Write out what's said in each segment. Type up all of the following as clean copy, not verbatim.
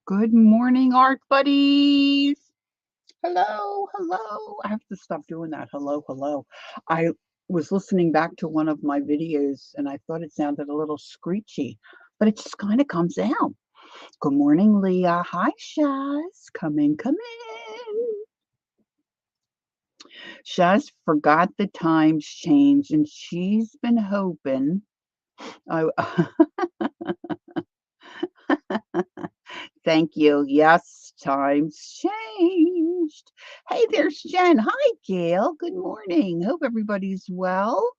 Good morning, art buddies. Hello, hello. I have to stop doing that. Hello, hello. I was listening back to one of my videos and I thought it sounded a little screechy, but it just kind of comes out. Good morning, Leah. Hi, Shaz. Come in, come in. Shaz forgot the times changed and she's been hoping. I, Thank you. Yes, times changed. Hey, there's Jen. Hi, Gail. Good morning. Hope everybody's well.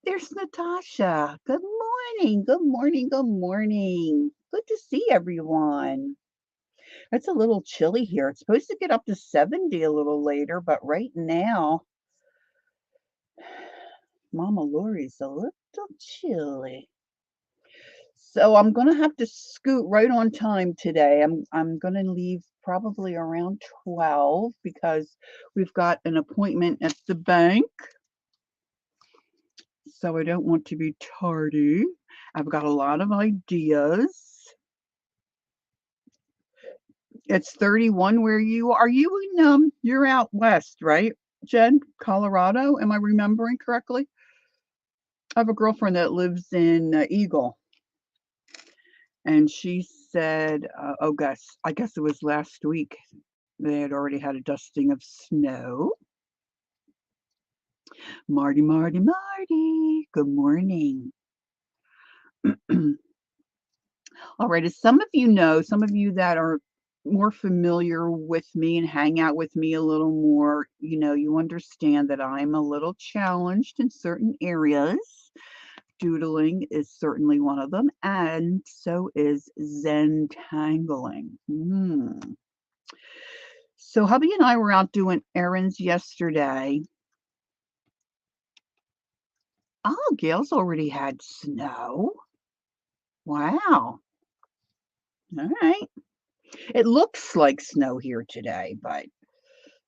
There's Natasha. Good morning. Good morning. Good morning. Good to see everyone. It's a little chilly here. It's supposed to get up to 70 a little later, but right now, Mama Lori's a little chilly. So I'm gonna have to scoot right on time today. I'm gonna leave probably around 12 because we've got an appointment at the bank. So I don't want to be tardy. I've got a lot of ideas. It's 31 where you are. You in you're out west, right, Jen? Colorado? Am I remembering correctly? I have a girlfriend that lives in Eagle. And she said, oh, I guess it was last week. They had already had a dusting of snow. Marty, Marty, Marty. Good morning. All right. As some of you know, some of you that are more familiar with me and hang out with me a little more, you understand that I'm a little challenged in certain areas. Doodling is certainly one of them, and so is Zentangling. So hubby and I were out doing errands yesterday. Oh, Gail's already had snow. Wow. All right. It looks like snow here today, but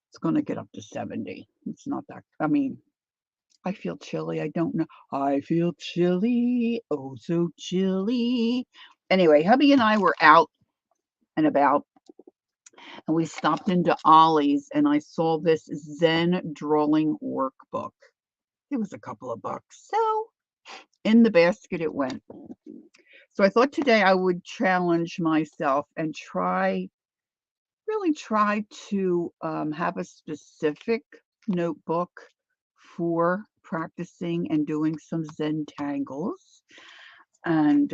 it's going to get up to 70. It's not that, I feel chilly. I don't know. I feel chilly. Oh, so chilly. Anyway, hubby and I were out and about, and we stopped into Ollie's, and I saw this Zen drawing workbook. It was a couple of bucks. So in the basket it went. So I thought today I would challenge myself and really try to have a specific notebook for practicing and doing some Zentangles. And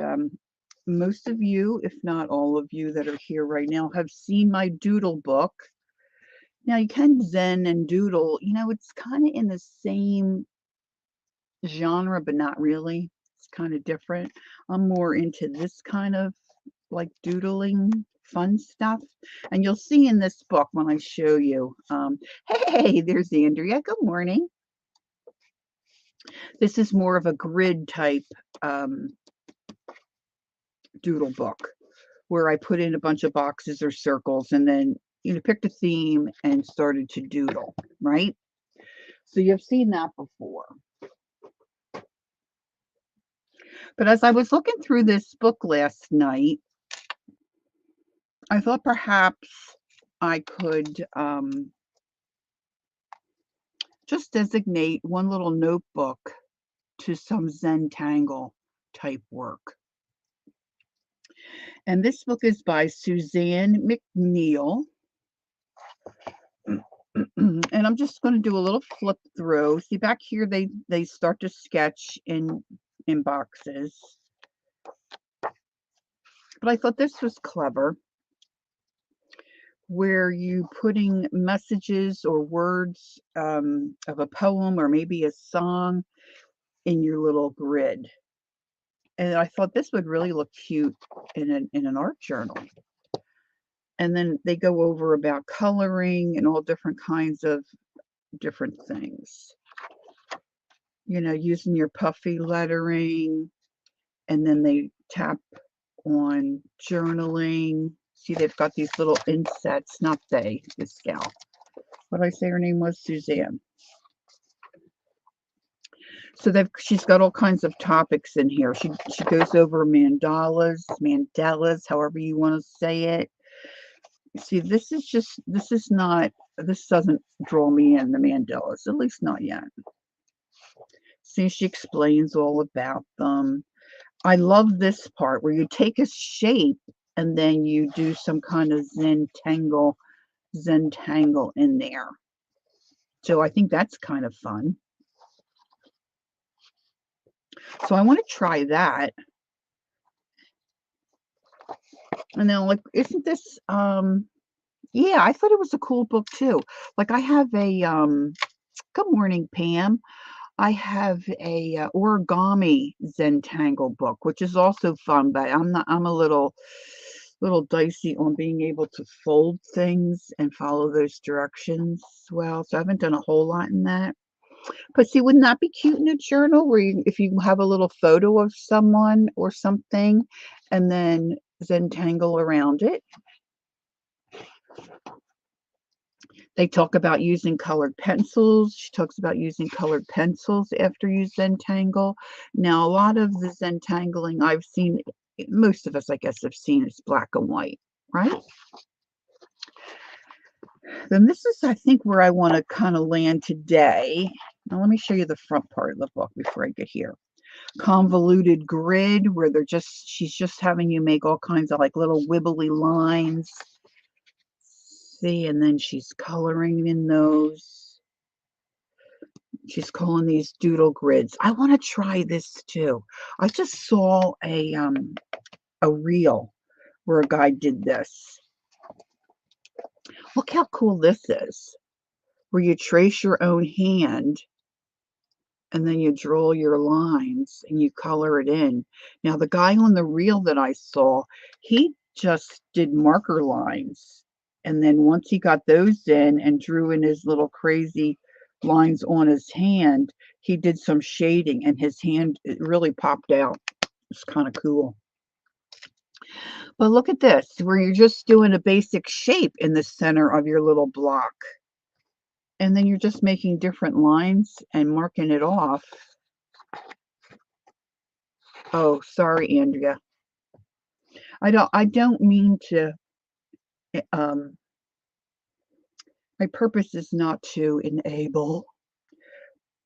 most of you, if not all of you that are here right now, have seen my doodle book. Now you can Zen and doodle, it's kind of in the same genre, but not really. It's kind of different. I'm more into this kind of like doodling fun stuff. And you'll see in this book when I show you. Hey, there's Andrea. Good morning. This is more of a grid type doodle book where I put in a bunch of boxes or circles and then picked a theme and started to doodle, right? So you've seen that before. But as I was looking through this book last night, I thought perhaps I could just designate one little notebook to some Zentangle type work. And this book is by Suzanne McNeil. And I'm just going to do a little flip through. See back here, they start to sketch in boxes. But I thought this was clever, where you putting messages or words of a poem or maybe a song in your little grid. And I thought this would really look cute in an art journal. And then they go over about coloring and all different kinds of different things. Using your puffy lettering, and then they tap on journaling. See, they've got these little insets, not they, this gal. What did I say her name was? Suzanne. So she's got all kinds of topics in here. She goes over mandalas, however you want to say it. See, this doesn't draw me in, the mandalas, at least not yet. See, she explains all about them. I love this part where you take a shape and then you do some kind of Zentangle in there. So I think that's kind of fun. So I want to try that. And then, like, isn't this, yeah, I thought it was a cool book too. Like, I have a, good morning, Pam. I have a origami Zentangle book, which is also fun, but I'm a little dicey on being able to fold things and follow those directions well. So I haven't done a whole lot in that. But see, wouldn't that be cute in a journal where if you have a little photo of someone or something and then Zentangle around it? They talk about using colored pencils. She talks about using colored pencils after you Zentangle. Now, a lot of the Zentangling I've seen, most of us, I guess, have seen is black and white, right? Then this is, I think, where I want to kind of land today. Now, let me show you the front part of the book before I get here. Convoluted grid, where she's just having you make all kinds of like little wibbly lines. See, and then she's coloring in those. She's calling these doodle grids. I want to try this too. I just saw a reel where a guy did this. Look how cool this is, where you trace your own hand and then you draw your lines and you color it in. Now, the guy on the reel that I saw, he just did marker lines. And then once he got those in and drew in his little crazy lines on his hand, he did some shading and his hand, it really popped out. It's kind of cool. But look at this, where you're just doing a basic shape in the center of your little block. And then you're just making different lines and marking it off. Oh, sorry, Andrea. I don't mean to, my purpose is not to enable.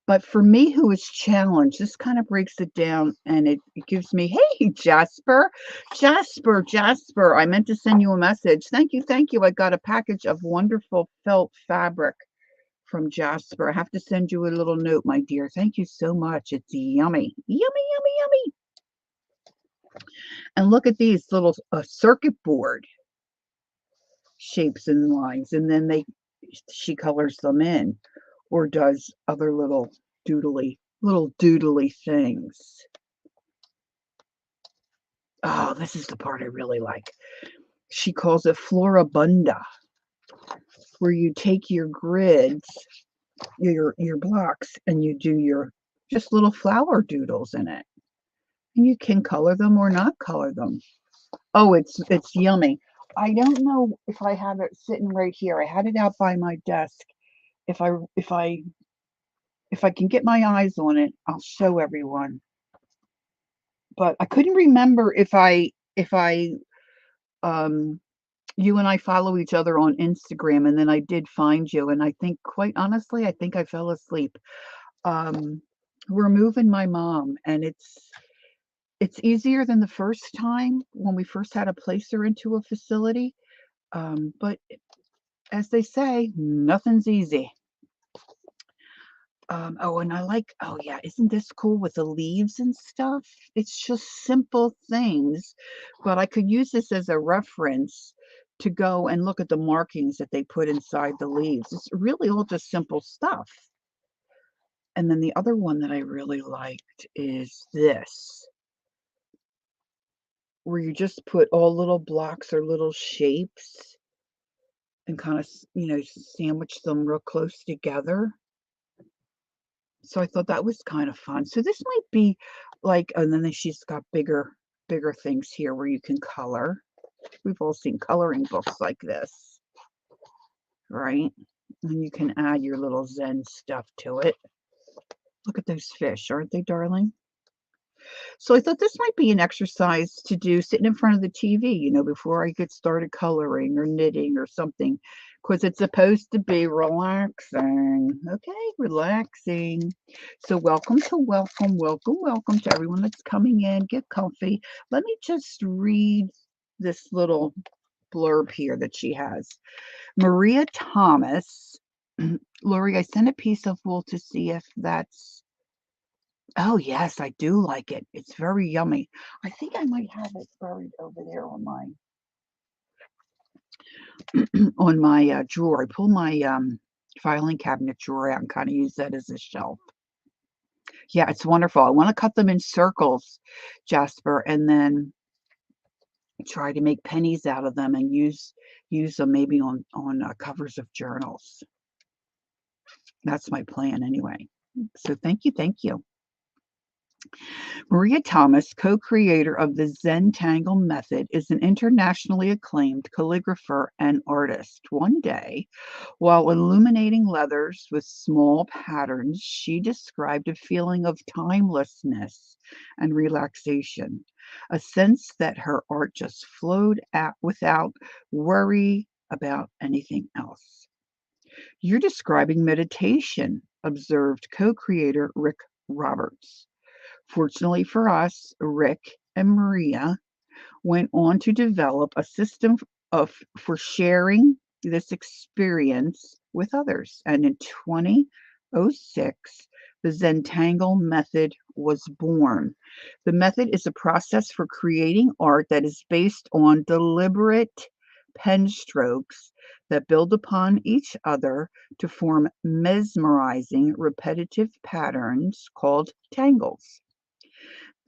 But for me, who is challenged, this kind of breaks it down and it gives me, hey, Jasper, I meant to send you a message. Thank you. I got a package of wonderful felt fabric from Jasper. I have to send you a little note, my dear. Thank you so much. It's yummy. Yummy. And look at these little circuit board shapes and lines. And then she colors them in or does other little doodly things. Oh, this is the part I really like. She calls it Floribunda, where you take your grids, your blocks, and you do your just little flower doodles in it. And you can color them or not color them. Oh, it's yummy. I don't know if I have it sitting right here. I had it out by my desk. If I can get my eyes on it, I'll show everyone. But I couldn't remember if you and I follow each other on Instagram, and then I did find you, and I think, quite honestly, I think I fell asleep. We're moving my mom, and it's easier than the first time when we first had to place her into a facility. But as they say, nothing's easy. Oh, and oh yeah, isn't this cool with the leaves and stuff? It's just simple things, but I could use this as a reference to go and look at the markings that they put inside the leaves. It's really all just simple stuff. And then the other one that I really liked is this, where you just put all little blocks or little shapes and kind of, sandwich them real close together. So I thought that was kind of fun. So this might be like, and then she's got bigger things here where you can color. We've all seen coloring books like this, right? And you can add your little Zen stuff to it. Look at those fish, aren't they darling? So I thought this might be an exercise to do sitting in front of the TV, before I get started coloring or knitting or something, because it's supposed to be relaxing. Okay, relaxing. So welcome to everyone that's coming in. Get comfy. Let me just read this little blurb here that she has. Maria Thomas. Lori, I sent a piece of wool to see if that's. Oh, yes, I do like it. It's very yummy. I think I might have it buried over there on my on my drawer. I pull my filing cabinet drawer out and kind of use that as a shelf. Yeah, it's wonderful. I want to cut them in circles, Jasper, and then try to make pennies out of them and use them maybe on covers of journals. That's my plan anyway. So thank you. Maria Thomas, co-creator of the Zentangle method, is an internationally acclaimed calligrapher and artist. One day, while illuminating leathers with small patterns, she described a feeling of timelessness and relaxation, a sense that her art just flowed out without worry about anything else. You're describing meditation, observed co-creator Rick Roberts. Fortunately for us, Rick and Maria went on to develop a system for sharing this experience with others. And in 2006, the Zentangle method was born. The method is a process for creating art that is based on deliberate pen strokes that build upon each other to form mesmerizing repetitive patterns called tangles.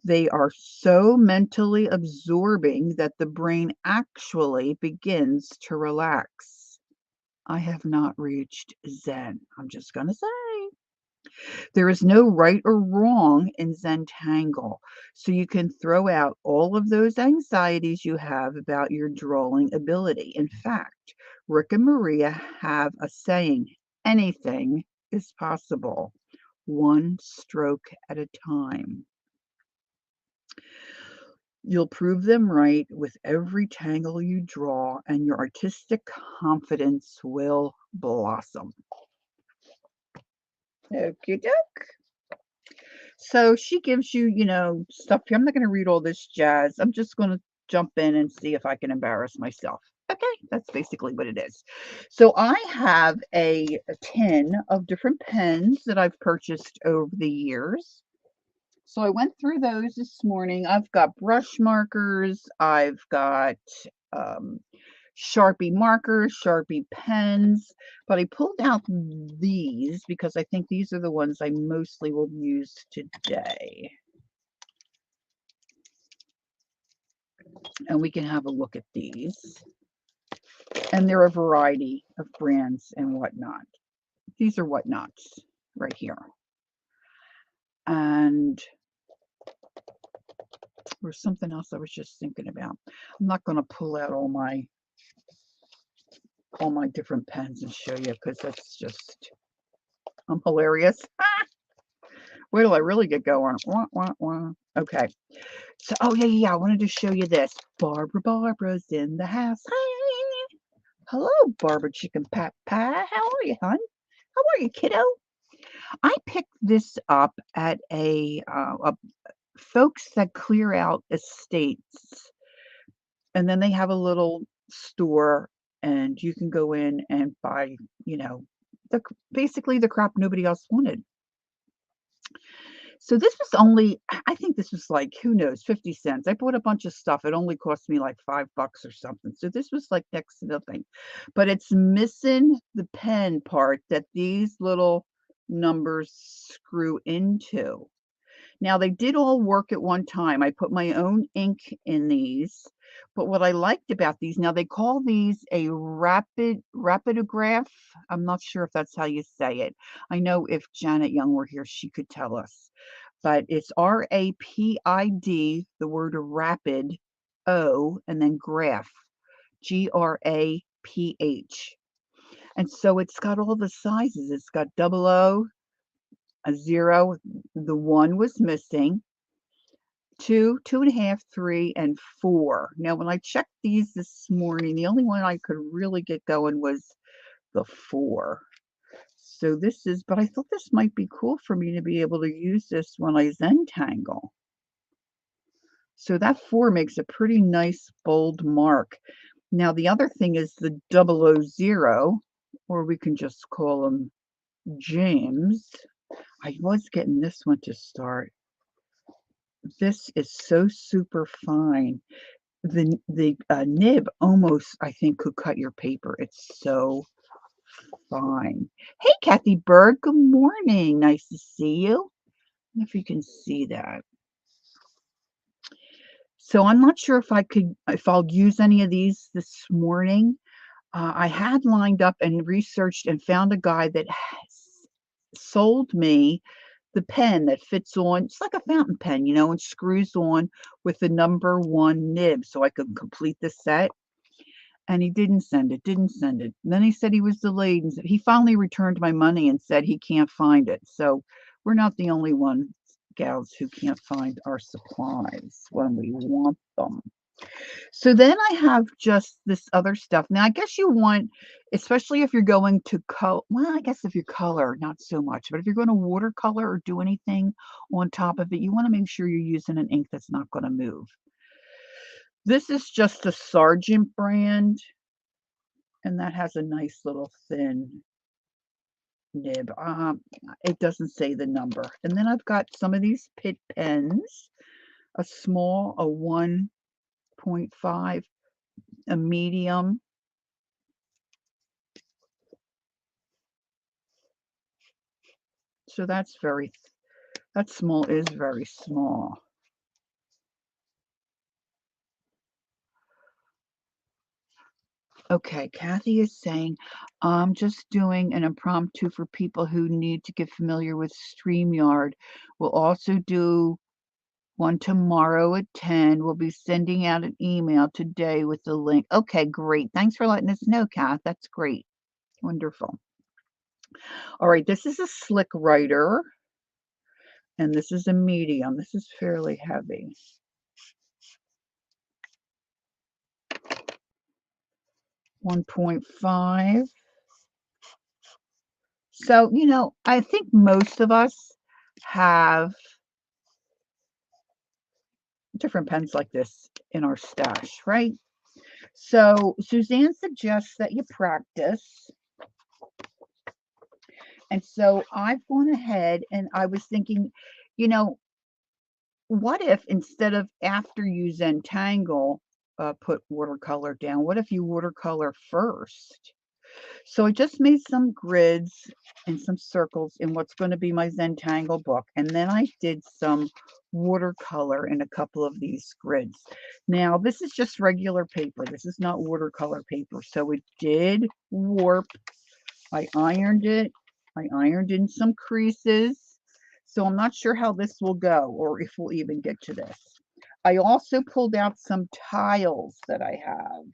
They are so mentally absorbing that the brain actually begins to relax. I have not reached Zen. I'm just going to say. There is no right or wrong in Zentangle. So you can throw out all of those anxieties you have about your drawing ability. In fact, Rick and Maria have a saying, anything is possible, one stroke at a time. You'll prove them right with every tangle you draw, and your artistic confidence will blossom. Okie doke. So she gives you, stuff here. I'm not going to read all this jazz. I'm just going to jump in and see if I can embarrass myself. Okay, that's basically what it is. So I have a tin of different pens that I've purchased over the years. So I went through those this morning. I've got brush markers. I've got um, Sharpie markers, Sharpie pens, but I pulled out these because I think these are the ones I mostly will use today. And we can have a look at these. And they're a variety of brands and whatnot. These are whatnots right here. And there's something else I was just thinking about. I'm not going to pull out all my different pens and show you because that's just, I'm hilarious. Where do I really get going? Wah, wah, wah. Okay. So, oh yeah, I wanted to show you this. Barbara's in the house. Hi. Hello, Barbara Chicken Pat Pie. How are you, hon? How are you, kiddo? I picked this up at a folks that clear out estates, and then they have a little store, and you can go in and buy, basically the crap nobody else wanted. So this was only, I think this was like, who knows, 50 cents. I bought a bunch of stuff. It only cost me like $5 or something. So this was like next to nothing. But it's missing the pen part that these little numbers screw into. Now they did all work at one time. I put my own ink in these. But what I liked about these, now they call these a rapidograph. I'm not sure if that's how you say it. I know if Janet Young were here, she could tell us. But it's RAPID, the word rapid, O, and then graph, GRAPH. And so it's got all the sizes. It's got 00, a 0, the 1 was missing, 2, 2.5, 3, and 4. Now, when I checked these this morning, the only one I could really get going was the 4. So this is, but I thought this might be cool for me to be able to use this when I Zentangle. So that 4 makes a pretty nice bold mark. Now the other thing is the 000, or we can just call him James. I was getting this one to start. This is so super fine. The nib almost, I think, could cut your paper. It's so fine. Hey, Kathy Berg, good morning. Nice to see you. I don't know if you can see that. So I'm not sure if I'll use any of these this morning. I had lined up and researched and found a guy that sold me the pen that fits on. It's like a fountain pen, and screws on with the number 1 nib so I could complete the set. And he didn't send it. And then he said he was delayed, and he finally returned my money and said he can't find it. So we're not the only gals who can't find our supplies when we want them. So then I have just this other stuff. Now, I guess you want, especially if you're going to color, well, I guess if you color, not so much, but if you're going to watercolor or do anything on top of it, you want to make sure you're using an ink that's not going to move. This is just the Sargent brand, and that has a nice little thin nib. It doesn't say the number. And then I've got some of these Pitt pens, a small, a 1.5, a medium. So that small is very small. Okay, Kathy is saying, I'm just doing an impromptu for people who need to get familiar with StreamYard. We'll also do one tomorrow at 10. We'll be sending out an email today with the link. Okay, great. Thanks for letting us know, Kath. That's great. Wonderful. All right, this is a slick writer, and this is a medium. This is fairly heavy. 1.5. So, I think most of us have different pens like this in our stash, right? So Suzanne suggests that you practice. And so I've gone ahead and I was thinking, what if instead of after you Zentangle, put watercolor down, what if you watercolor first? So I just made some grids and some circles in what's going to be my Zentangle book. And then I did some watercolor in a couple of these grids. Now, this is just regular paper. This is not watercolor paper. So it did warp. I ironed it. I ironed in some creases. So I'm not sure how this will go or if we'll even get to this. I also pulled out some tiles that I have.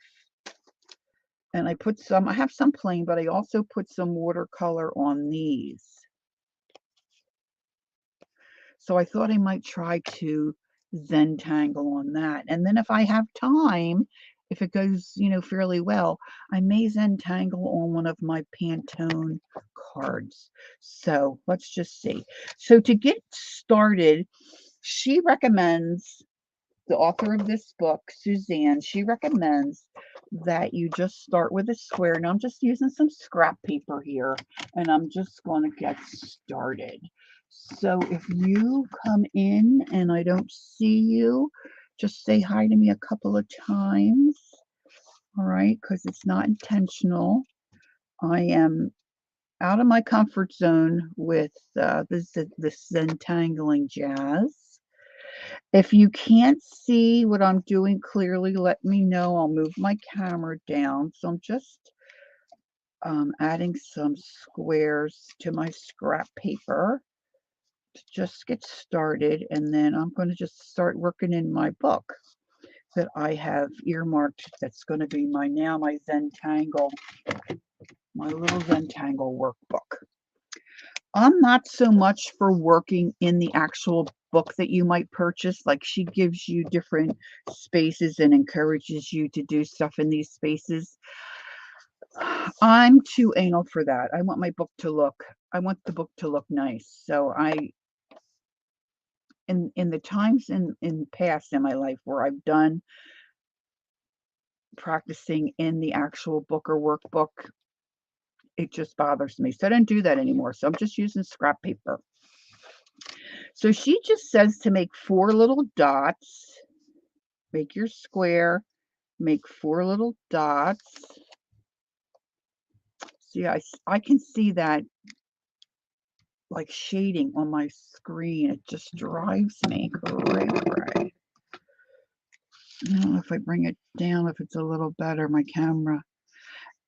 And I have some plain, but I also put some watercolor on these. So I thought I might try to Zentangle on that. And then if I have time, if it goes, fairly well, I may Zentangle on one of my Pantone cards. So let's just see. So to get started, she recommends, the author of this book, Suzanne, she recommends that you just start with a square. Now I'm just using some scrap paper here, and I'm just going to get started. So if you come in and I don't see you, just say hi to me a couple of times, all right, because it's not intentional. I am out of my comfort zone with this Zentangling jazz. If you can't see what I'm doing clearly, let me know. I'll move my camera down. So I'm just adding some squares to my scrap paper to just get started. And then I'm going to just start working in my book that I have earmarked. That's going to be my Zentangle, my little Zentangle workbook. I'm not so much for working in the actual book that you might purchase. Like, she gives you different spaces and encourages you to do stuff in these spaces. I'm too anal for that. I want the book to look nice. So in the times in past in my life where I've done practicing in the actual book or workbook, it just bothers me. So I don't do that anymore. So I'm just using scrap paper. So she just says to make 4 little dots. Make your square, make 4 little dots. See, I can see that like shading on my screen. It just drives me cray. I don't know if I bring it down, if it's a little better, my camera.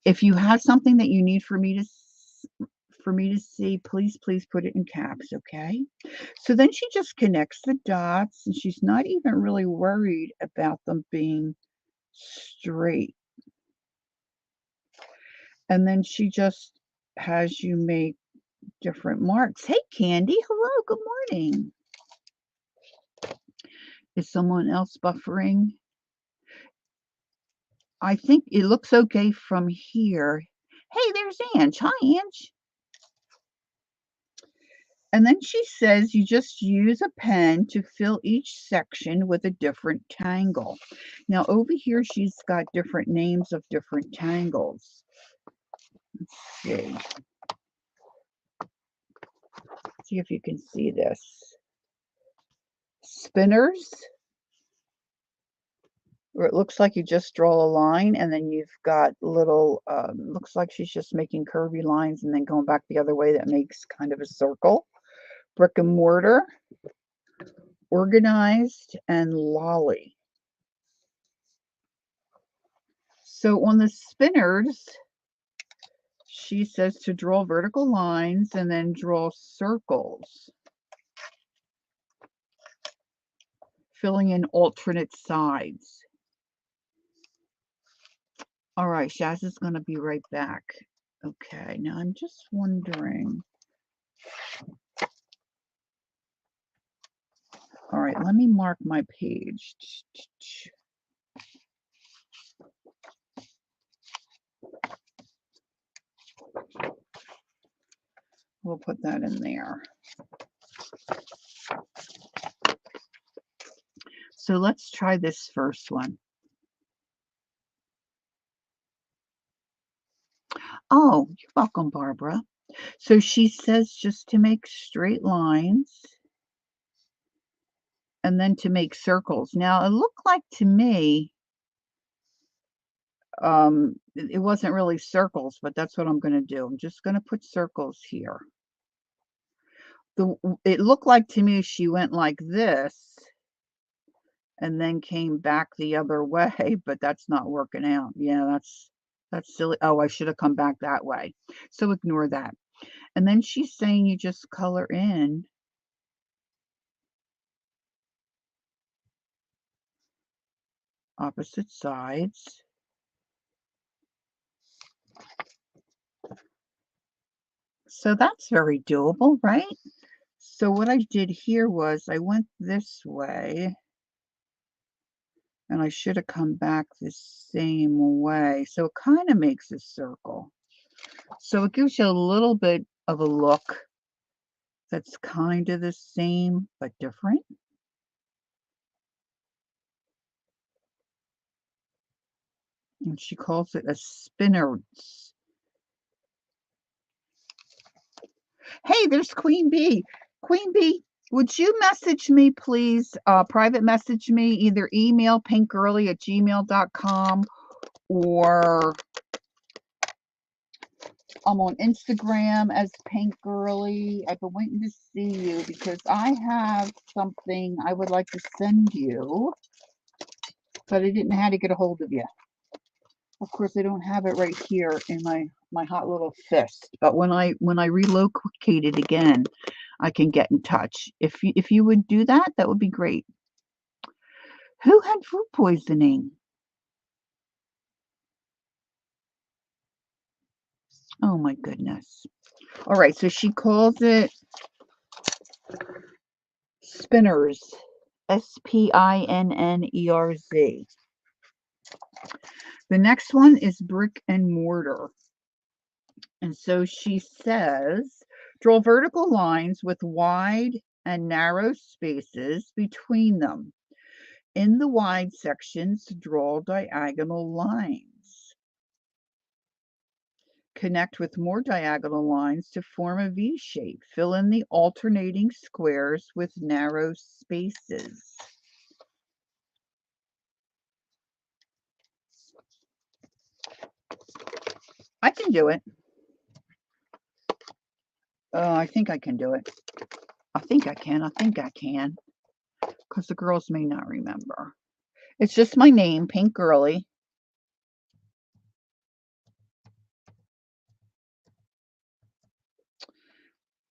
If you have something that you need for me to see, please put it in caps, okay? So then she just connects the dots, and she's not even really worried about them being straight. And then she just has you make different marks. Hey, Candy. Hello. Good morning. Is someone else buffering? I think it looks okay from here. Hey, there's Ange. Hi, Ange. And then she says you just use a pen to fill each section with a different tangle. Now, over here, she's got different names of different tangles. Let's see. See if you can see this. Spinners, where it looks like you just draw a line and then you've got little, looks like she's just making curvy lines and then going back the other way that makes kind of a circle. Brick and mortar, organized, and lolly. So on the spinners, she says to draw vertical lines and then draw circles, filling in alternate sides. All right, Shaz is going to be right back. Okay, now I'm just wondering. All right, let me mark my page. We'll put that in there. So let's try this first one. Oh, you're welcome, Barbara. So she says just to make straight lines and then to make circles. Now, it looked like to me, it wasn't really circles, but that's what I'm going to do. I'm just going to put circles here. It looked like to me she went like this and then came back the other way, but that's not working out. Yeah, that's silly. Oh, I should have come back that way. So ignore that. And then she's saying you just color in opposite sides. So that's very doable, right? So what I did here was I went this way and I should have come back the same way. So it kind of makes a circle. So it gives you a little bit of a look that's kind of the same but different. And she calls it a spinner. Hey, there's Queen Bee. Queen Bee, would you message me, please? Private message me, either email pinkgirly@gmail.com or I'm on Instagram as Pink Girly. I've been waiting to see you because I have something I would like to send you, but I didn't know how to get a hold of you. Of course, I don't have it right here in my hot little fist. But when I relocate it again, I can get in touch. If you would do that, that would be great. Who had food poisoning? Oh my goodness. All right, so she calls it Spinners. Spinnerz. The next one is brick and mortar. And so she says, draw vertical lines with wide and narrow spaces between them. In the wide sections, draw diagonal lines. Connect with more diagonal lines to form a V shape. Fill in the alternating squares with narrow spaces. I can do it. I think I can do it. I think I can. I think I can. Because the girls may not remember. It's just my name, Pink Girly.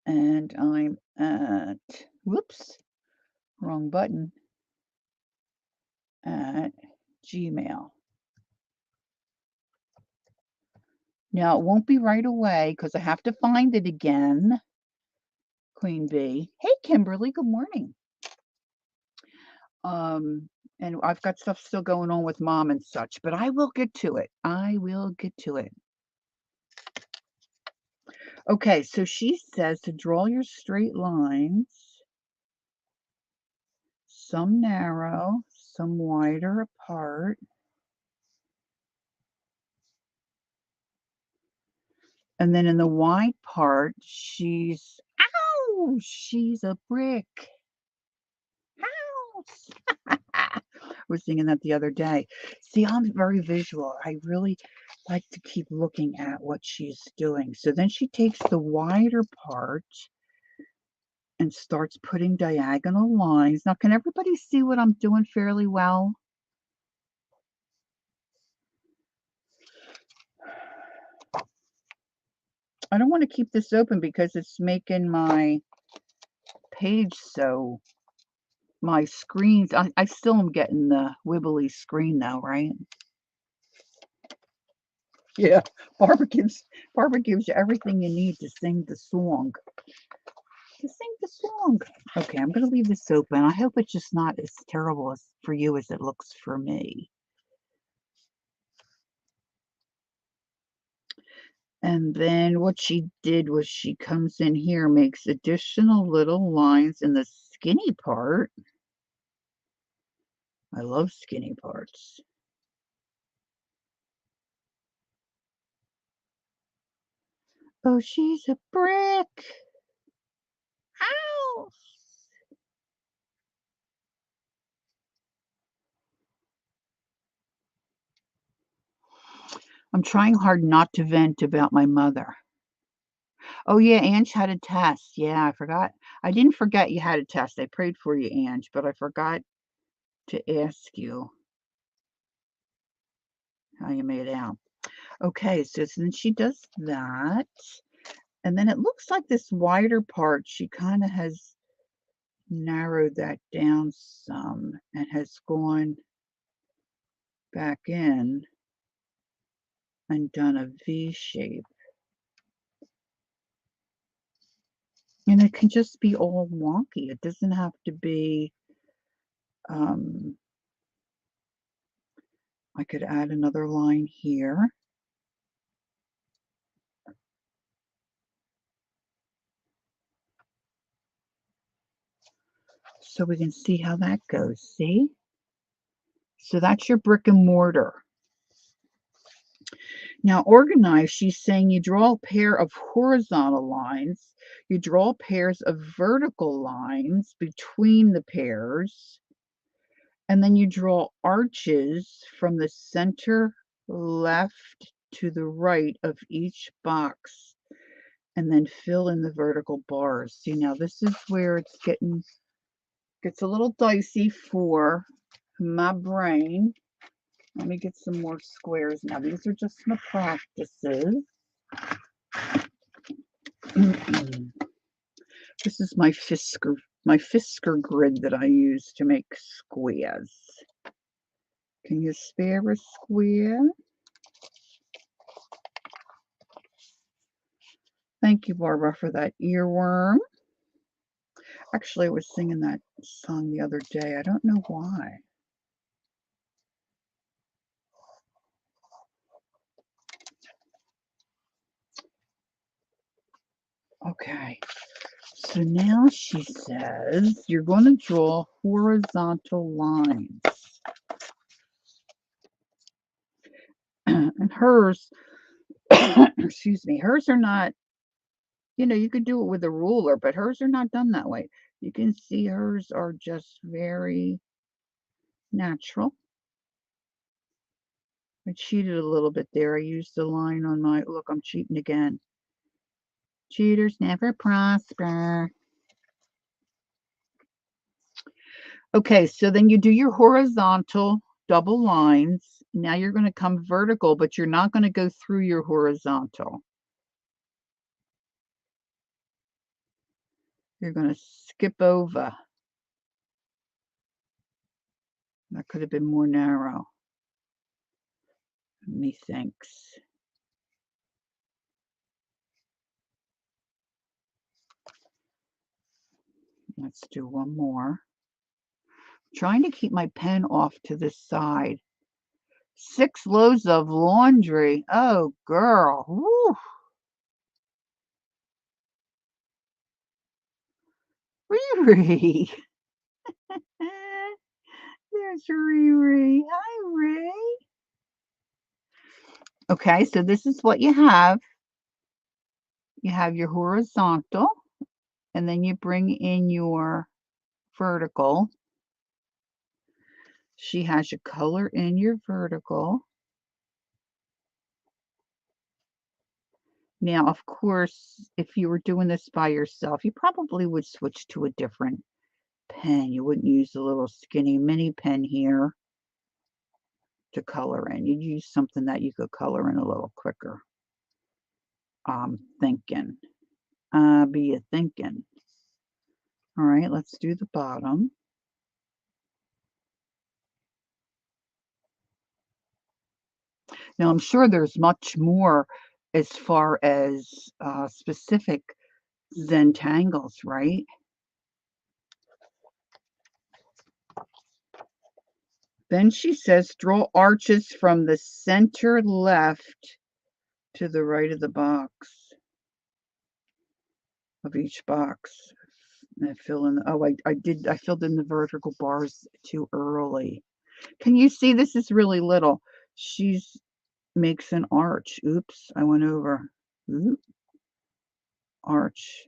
And I'm at, whoops, wrong button, at Gmail. Now, it won't be right away because I have to find it again. Queen Bee. Hey, Kimberly, good morning. And I've got stuff still going on with Mom and such, but I will get to it. I will get to it. Okay, so she says to draw your straight lines, some narrow, some wider apart. And then in the wide part, she's a brick. House. I was thinking that the other day. See, I'm very visual. I really like to keep looking at what she's doing. So then she takes the wider part and starts putting diagonal lines. Now, can everybody see what I'm doing fairly well? I don't want to keep this open because it's making my page so my screens. I still am getting the wibbly screen though, right? Yeah, Barbara gives you everything you need to sing the song. Okay, I'm gonna leave this open. I hope it's just not as terrible as for you as it looks for me. And then what she did was she comes in here, makes additional little lines in the skinny part. I love skinny parts. Oh, she's a brick. Ow! I'm trying hard not to vent about my mother. Oh, yeah, Ange had a test. Yeah, I forgot. I didn't forget you had a test. I prayed for you, Ange, but I forgot to ask you how you made out. Okay, so then she does that. And then it looks like this wider part, she kind of has narrowed that down some and has gone back in and done a V shape. And it can just be all wonky. It doesn't have to be, I could add another line here. So we can see how that goes, see? So that's your brick and mortar. Now, organize, she's saying you draw a pair of horizontal lines, you draw pairs of vertical lines between the pairs, and then you draw arches from the center left to the right of each box, and then fill in the vertical bars. See, now this is where it gets a little dicey for my brain. Let me get some more squares now. These are just my practices. This is my Fisker grid that I use to make squares. Can you spare a square? Thank you, Barbara, for that earworm. Actually, I was singing that song the other day. I don't know why. Okay, so now she says you're going to draw horizontal lines. And hers, excuse me, hers are not, you could do it with a ruler, but hers are not done that way. You can see hers are just very natural. I cheated a little bit there. I used the line on my, look, I'm cheating again. Cheaters never prosper. Okay, so then you do your horizontal double lines. Now you're going to come vertical, but you're not going to go through your horizontal. You're going to skip over. That could have been more narrow. Methinks. Let's do one more. Trying to keep my pen off to this side. 6 loads of laundry. Oh, girl. Woo. Riri. There's Riri. Hi, Ray. Okay, so this is what you have. You have your horizontal, and then you bring in your vertical. She has your color in your vertical. Now, of course, if you were doing this by yourself, you probably would switch to a different pen. You wouldn't use the little skinny mini pen here to color in. You'd use something that you could color in a little quicker. Thinking. Be a thinking. All right, let's do the bottom. Now, I'm sure there's much more as far as specific Zentangles, right? Then she says, draw arches from the center left to the right of the box, of each box. And I fill in, oh, I filled in the vertical bars too early. Can you see this is really little? She's makes an arch. Oops, I went over. Oop. Arch.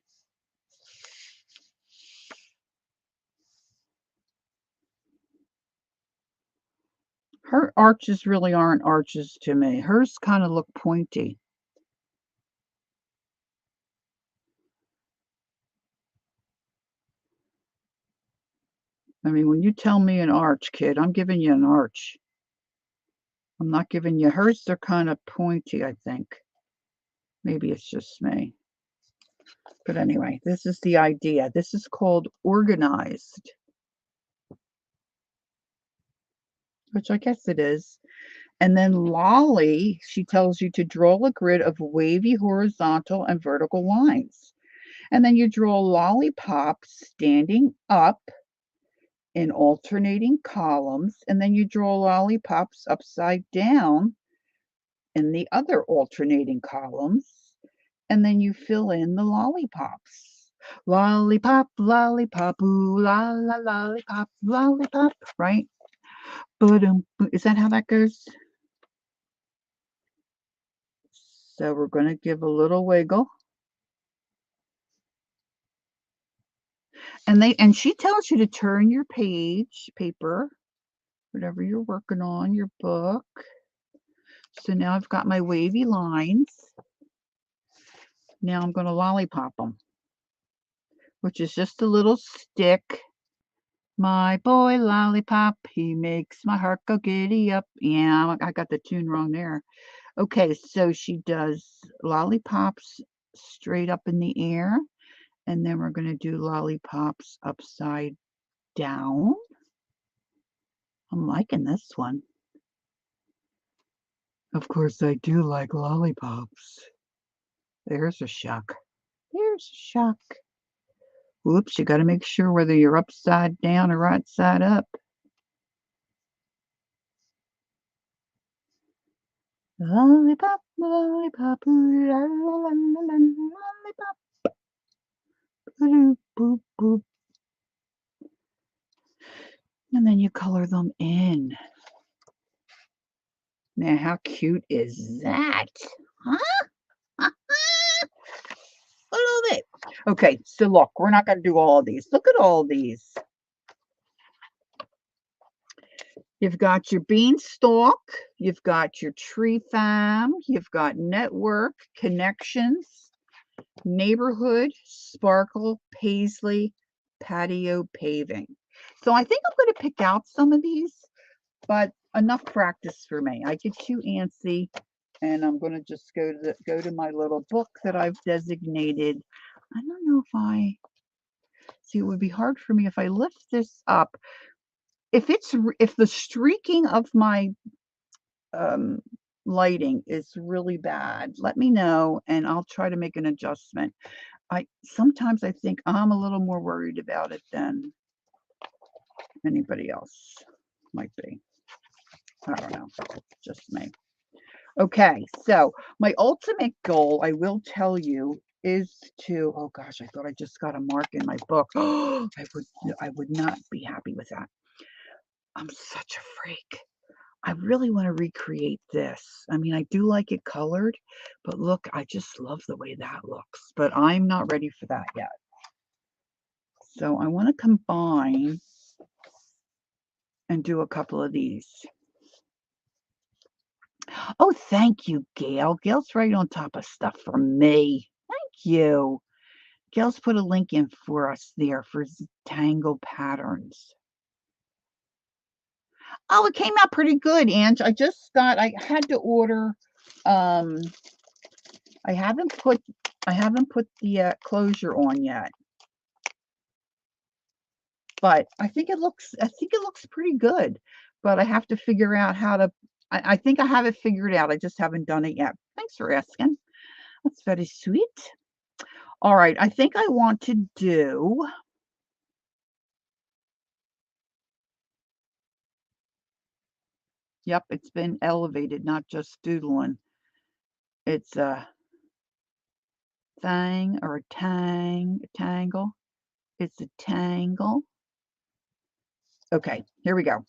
Her arches really aren't arches to me. Hers kind of look pointy. I mean, when you tell me an arch, kid, I'm giving you an arch. I'm not giving you hers. They're kind of pointy, I think. Maybe it's just me. But anyway, this is the idea. This is called organized, which I guess it is. And then Lolly, she tells you to draw a grid of wavy horizontal and vertical lines. And then you draw lollipops standing up in alternating columns. And then you draw lollipops upside down in the other alternating columns. And then you fill in the lollipops. Lollipop, lollipop, ooh, la la, lollipop, lollipop, right? But is that how that goes? So we're going to give a little wiggle. And she tells you to turn your paper, whatever you're working on, your book. So now I've got my wavy lines. Now I'm going to lollipop them, which is just a little stick. My boy lollipop, he makes my heart go giddy up. Yeah, I got the tune wrong there. Okay, so she does lollipops straight up in the air, and then we're going to do lollipops upside down. I'm liking this one. Of course, I do like lollipops. There's a shuck. there's a shock. Oops, you got to make sure whether you're upside down or right side up. Lollipop, lollipop, la la la la la, lollipop, boop, boop, boop. And then you color them in. Now, how cute is that? Huh? A little bit. Okay, so look, we're not going to do all of these. Look at all these. You've got your beanstalk, you've got your tree fam, you've got network, connections, neighborhood, sparkle, paisley, patio paving. So I think I'm going to pick out some of these, but enough practice for me. I get too antsy, and I'm going to just go to my little book that I've designated. I don't know if I see. It would be hard for me if I lift this up. If the streaking of my lighting is really bad, let me know and I'll try to make an adjustment. Sometimes I think I'm a little more worried about it than anybody else might be. I don't know, just me. Okay, so my ultimate goal, I will tell you, is to, oh gosh, I thought I just got a mark in my book. I would not be happy with that. I'm such a freak. I really want to recreate this. I mean, I do like it colored, but look, I just love the way that looks. But I'm not ready for that yet. So I want to combine and do a couple of these. Oh, thank you, Gail. Gail's right on top of stuff for me. Thank you. Gail's put a link in for us there for Tangle Patterns. Oh, it came out pretty good, Ange. I had to order, I haven't put the closure on yet. But I think it looks pretty good. But I have to figure out how to, I think I have it figured out. I just haven't done it yet. Thanks for asking. That's very sweet. All right, I think I want to do, yep, it's been elevated, not just doodling. It's a thing or a tangle. It's a tangle. Okay, here we go.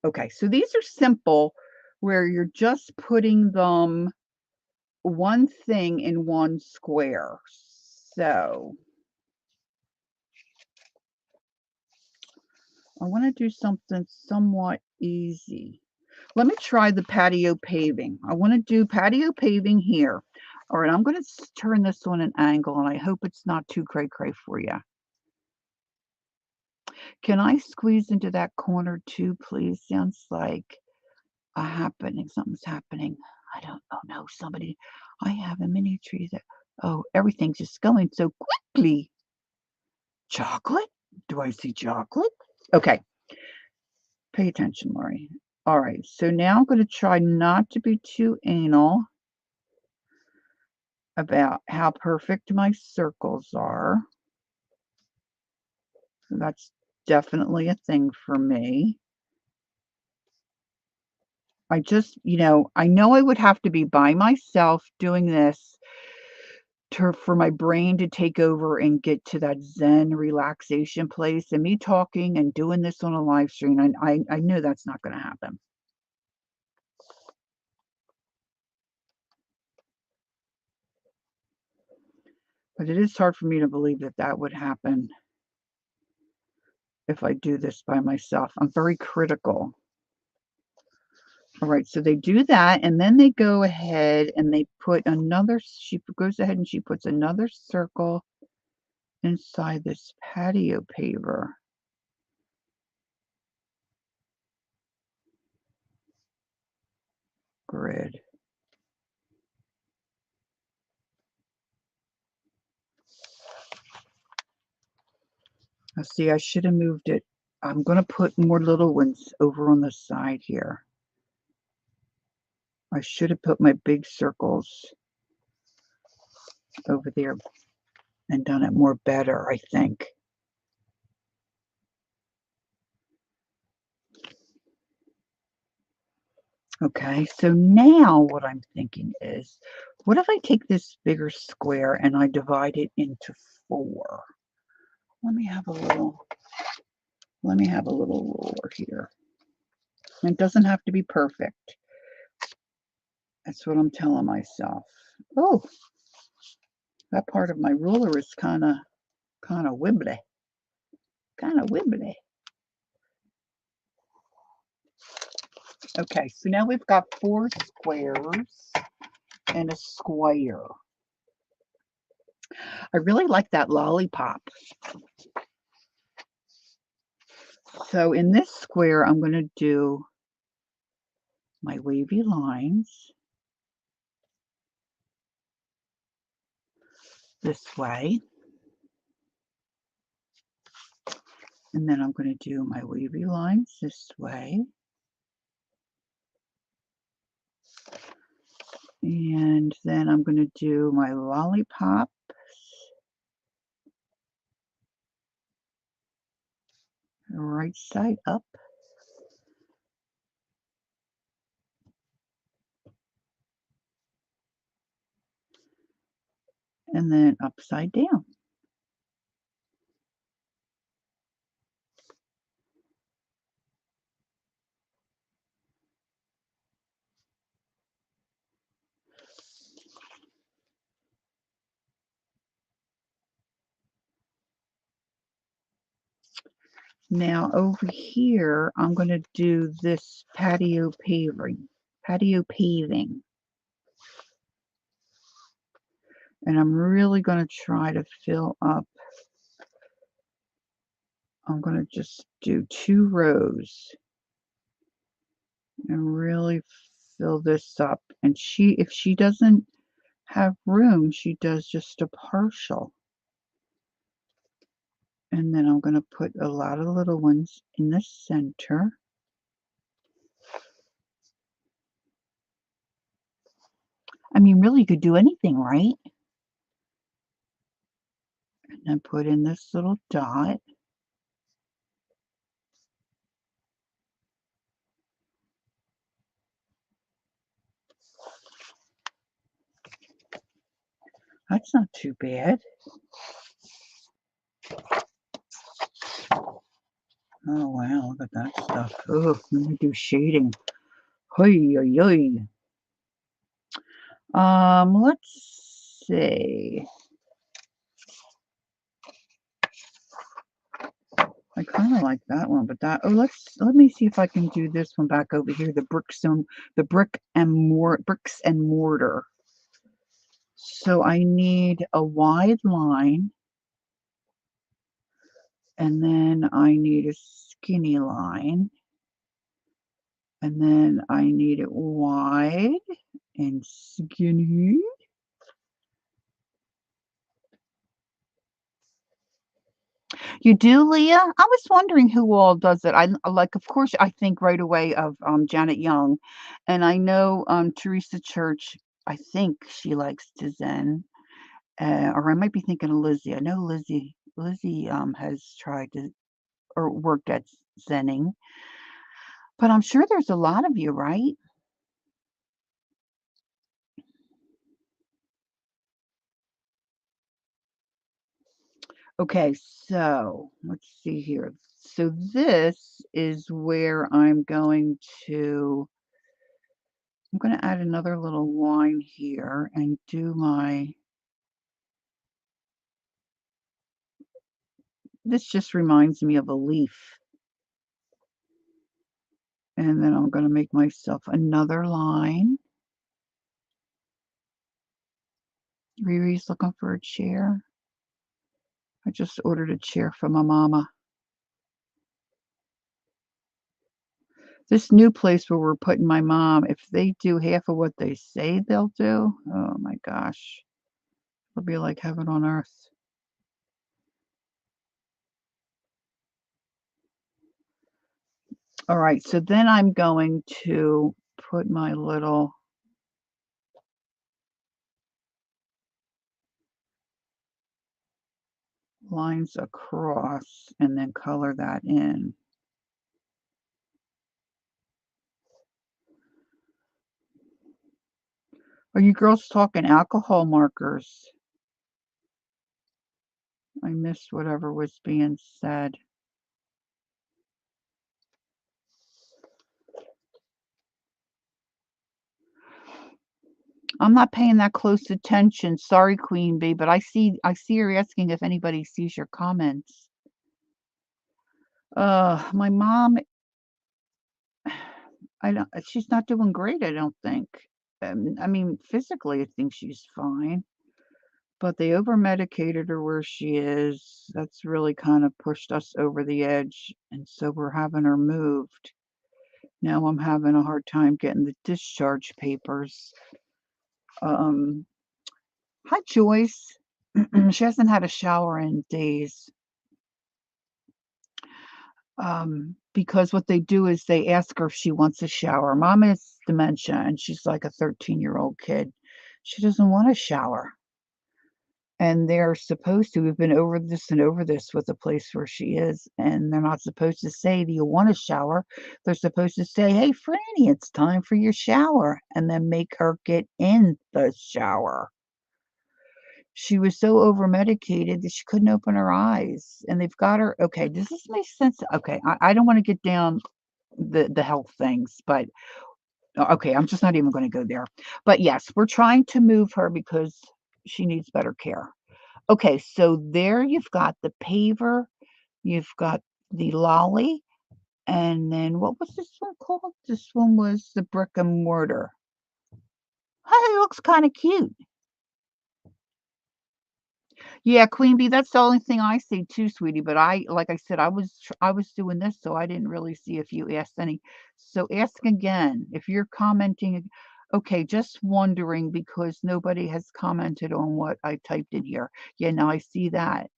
Okay, so these are simple where you're just putting them one thing in one square. So I want to do something somewhat easy. Let me try the patio paving. I want to do patio paving here. All right, I'm going to turn this on an angle, and I hope it's not too cray-cray for you. Can I squeeze into that corner too, please? Sounds like something's happening. I don't know. I have a mini tree that, oh, everything's just going so quickly. Chocolate? Do I see chocolate? Okay. Pay attention, Lori. All right, so now I'm going to try not to be too anal about how perfect my circles are. That's definitely a thing for me. I just, I know I would have to be by myself doing this for my brain to take over and get to that Zen relaxation place. And me talking and doing this on a live stream, I know that's not going to happen. But it is hard for me to believe that that would happen if I do this by myself. I'm very critical. All right, so they do that, and then they go ahead and they put she goes ahead and she puts another circle inside this patio paver. Grid. Now, see, I should have moved it. I'm going to put more little ones over on the side here. I should have put my big circles over there and done it more better, I think. Okay, so now what I'm thinking is, what if I take this bigger square and I divide it into 4? Let me have a little ruler here. It doesn't have to be perfect. That's what I'm telling myself. Oh, that part of my ruler is kind of wibbly. Kind of wibbly. Okay, so now we've got 4 squares and a square. I really like that lollipop. So in this square, I'm going to do my wavy lines this way. And then I'm going to do my wavy lines this way. And then I'm going to do my lollipop. Right side up. And then upside down. Now over here, I'm going to do this patio paving. And I'm really going to try to fill up. I'm going to just do 2 rows and really fill this up. And if she doesn't have room, she does just a partial. And then I'm going to put a lot of little ones in the center. I mean, really, you could do anything, right? And then put in this little dot. That's not too bad. Oh, wow, look at that stuff. Oh, let me do shading. Hey, hey, let's see. I kind of like that one, but let me see if I can do this one back over here. The bricks and mortar. So I need a wide line, and then I need a skinny line, and then I need it wide and skinny. You do, Leah? I was wondering who all does it. Of course, I think right away of Janet Young, and I know Teresa Church. I think she likes to zen, or I might be thinking of Lizzie. I know Lizzie. Lizzie has tried to or worked at zenning, but I'm sure there's a lot of you, right? Okay, so let's see here. So this is where I'm going to add another little line here and do this just reminds me of a leaf. And then I'm going to make myself another line. Riri's looking for a chair. I just ordered a chair for my mama. This new place where we're putting my mom, if they do half of what they say they'll do, oh my gosh, it'll be like heaven on earth. All right, so then I'm going to put my little lines across and then color that in. Are you girls talking alcohol markers? I missed whatever was being said. I'm not paying that close attention. Sorry, Queen Bee, but I see her asking if anybody sees your comments. My mom, she's not doing great, I don't think. I mean, physically, I think she's fine, but they over-medicated her where she is. That's really kind of pushed us over the edge, and so we're having her moved. Now I'm having a hard time getting the discharge papers. Um, Hi, Joyce. She hasn't had a shower in days. Because what they do is they ask her if she wants a shower. Mom has dementia, and she's like a 13-year-old kid. She doesn't want a shower. And they're supposed to, we've been over this and over this with the place where she is, and they're not supposed to say, "Do you want a shower?" They're supposed to say, "Hey, Franny, it's time for your shower," and then make her get in the shower. She was so over-medicated that she couldn't open her eyes, and they've got her okay, does this make sense? Okay, I don't wanna get down the health things, but okay, I'm just not even gonna go there. But yes, we're trying to move her because she needs better care. Okay, so there you've got the paver, you've got the lolly, and then what was this one called? This one was the brick and mortar. Hey, it looks kinda cute. Yeah, Queen Bee, that's the only thing I see too, sweetie, but like I said, I was doing this, so I didn't really see if you asked any. So ask again. If you're commenting, okay, just wondering because nobody has commented on what I typed in here. Yeah, now I see that.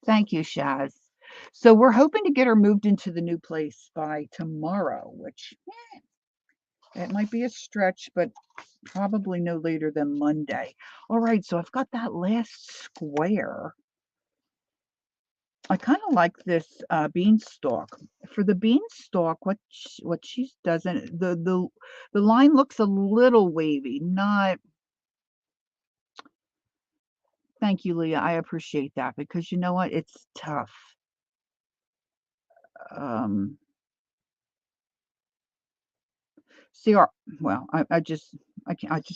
Thank you, Shaz. So we're hoping to get her moved into the new place by tomorrow, which it might be a stretch, but probably no later than Monday. All right, so I've got that last square. I kinda like this, beanstalk. For the beanstalk, what she doesn't the line looks a little wavy, not thank you, Leah, I appreciate that because you know what? It's tough. Um, see our well, I just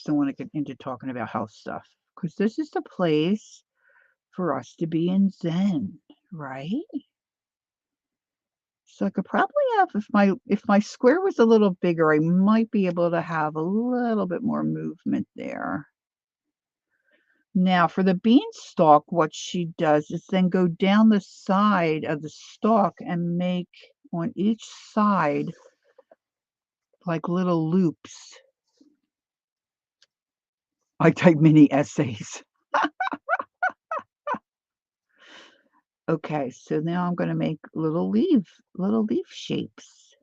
don't wanna get into talking about health stuff because this is the place for us to be in zen, right? So I could probably have if my square was a little bigger, I might be able to have a little bit more movement there. Now for the beanstalk, what she does is then go down the side of the stalk and make on each side like little loops. I type mini essays. Okay, so now I'm gonna make little leaf shapes.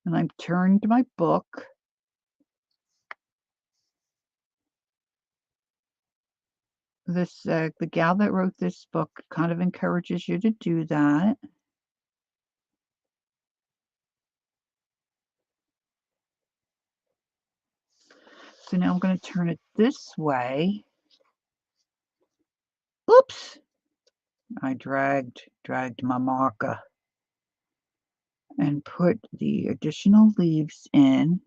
And I'm turned to my book. The gal that wrote this book kind of encourages you to do that. So now I'm going to turn it this way. Oops! I dragged my marker and put the additional leaves in.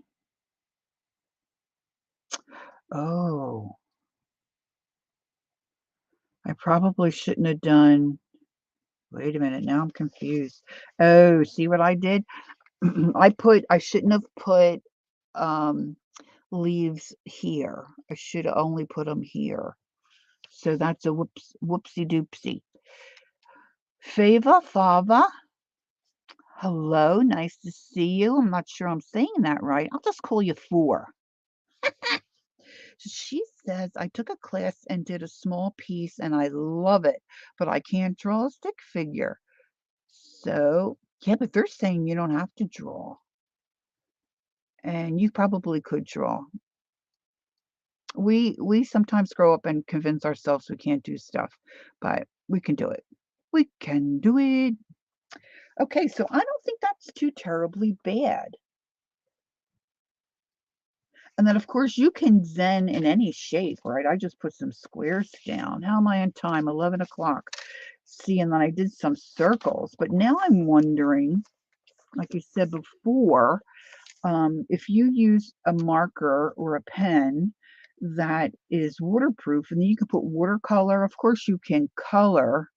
Oh, I probably shouldn't have done. Wait a minute, now I'm confused. Oh, see what I did? I shouldn't have put um, leaves here. I should have only put them here. So that's a whoopsie doopsie. Fava Fava, hello, nice to see you. I'm not sure I'm saying that right. I'll just call you Four. She says, I took a class and did a small piece and I love it, but I can't draw a stick figure. So, yeah, but they're saying you don't have to draw. And you probably could draw. We sometimes grow up and convince ourselves we can't do stuff, but we can do it. We can do it. Okay, so I don't think that's too terribly bad. And then, of course, you can zen in any shape, right? I just put some squares down. How am I on time? 11 o'clock. See, and then I did some circles. But now I'm wondering, like you said before, if you use a marker or a pen that is waterproof, and then you can put watercolor. Of course, you can color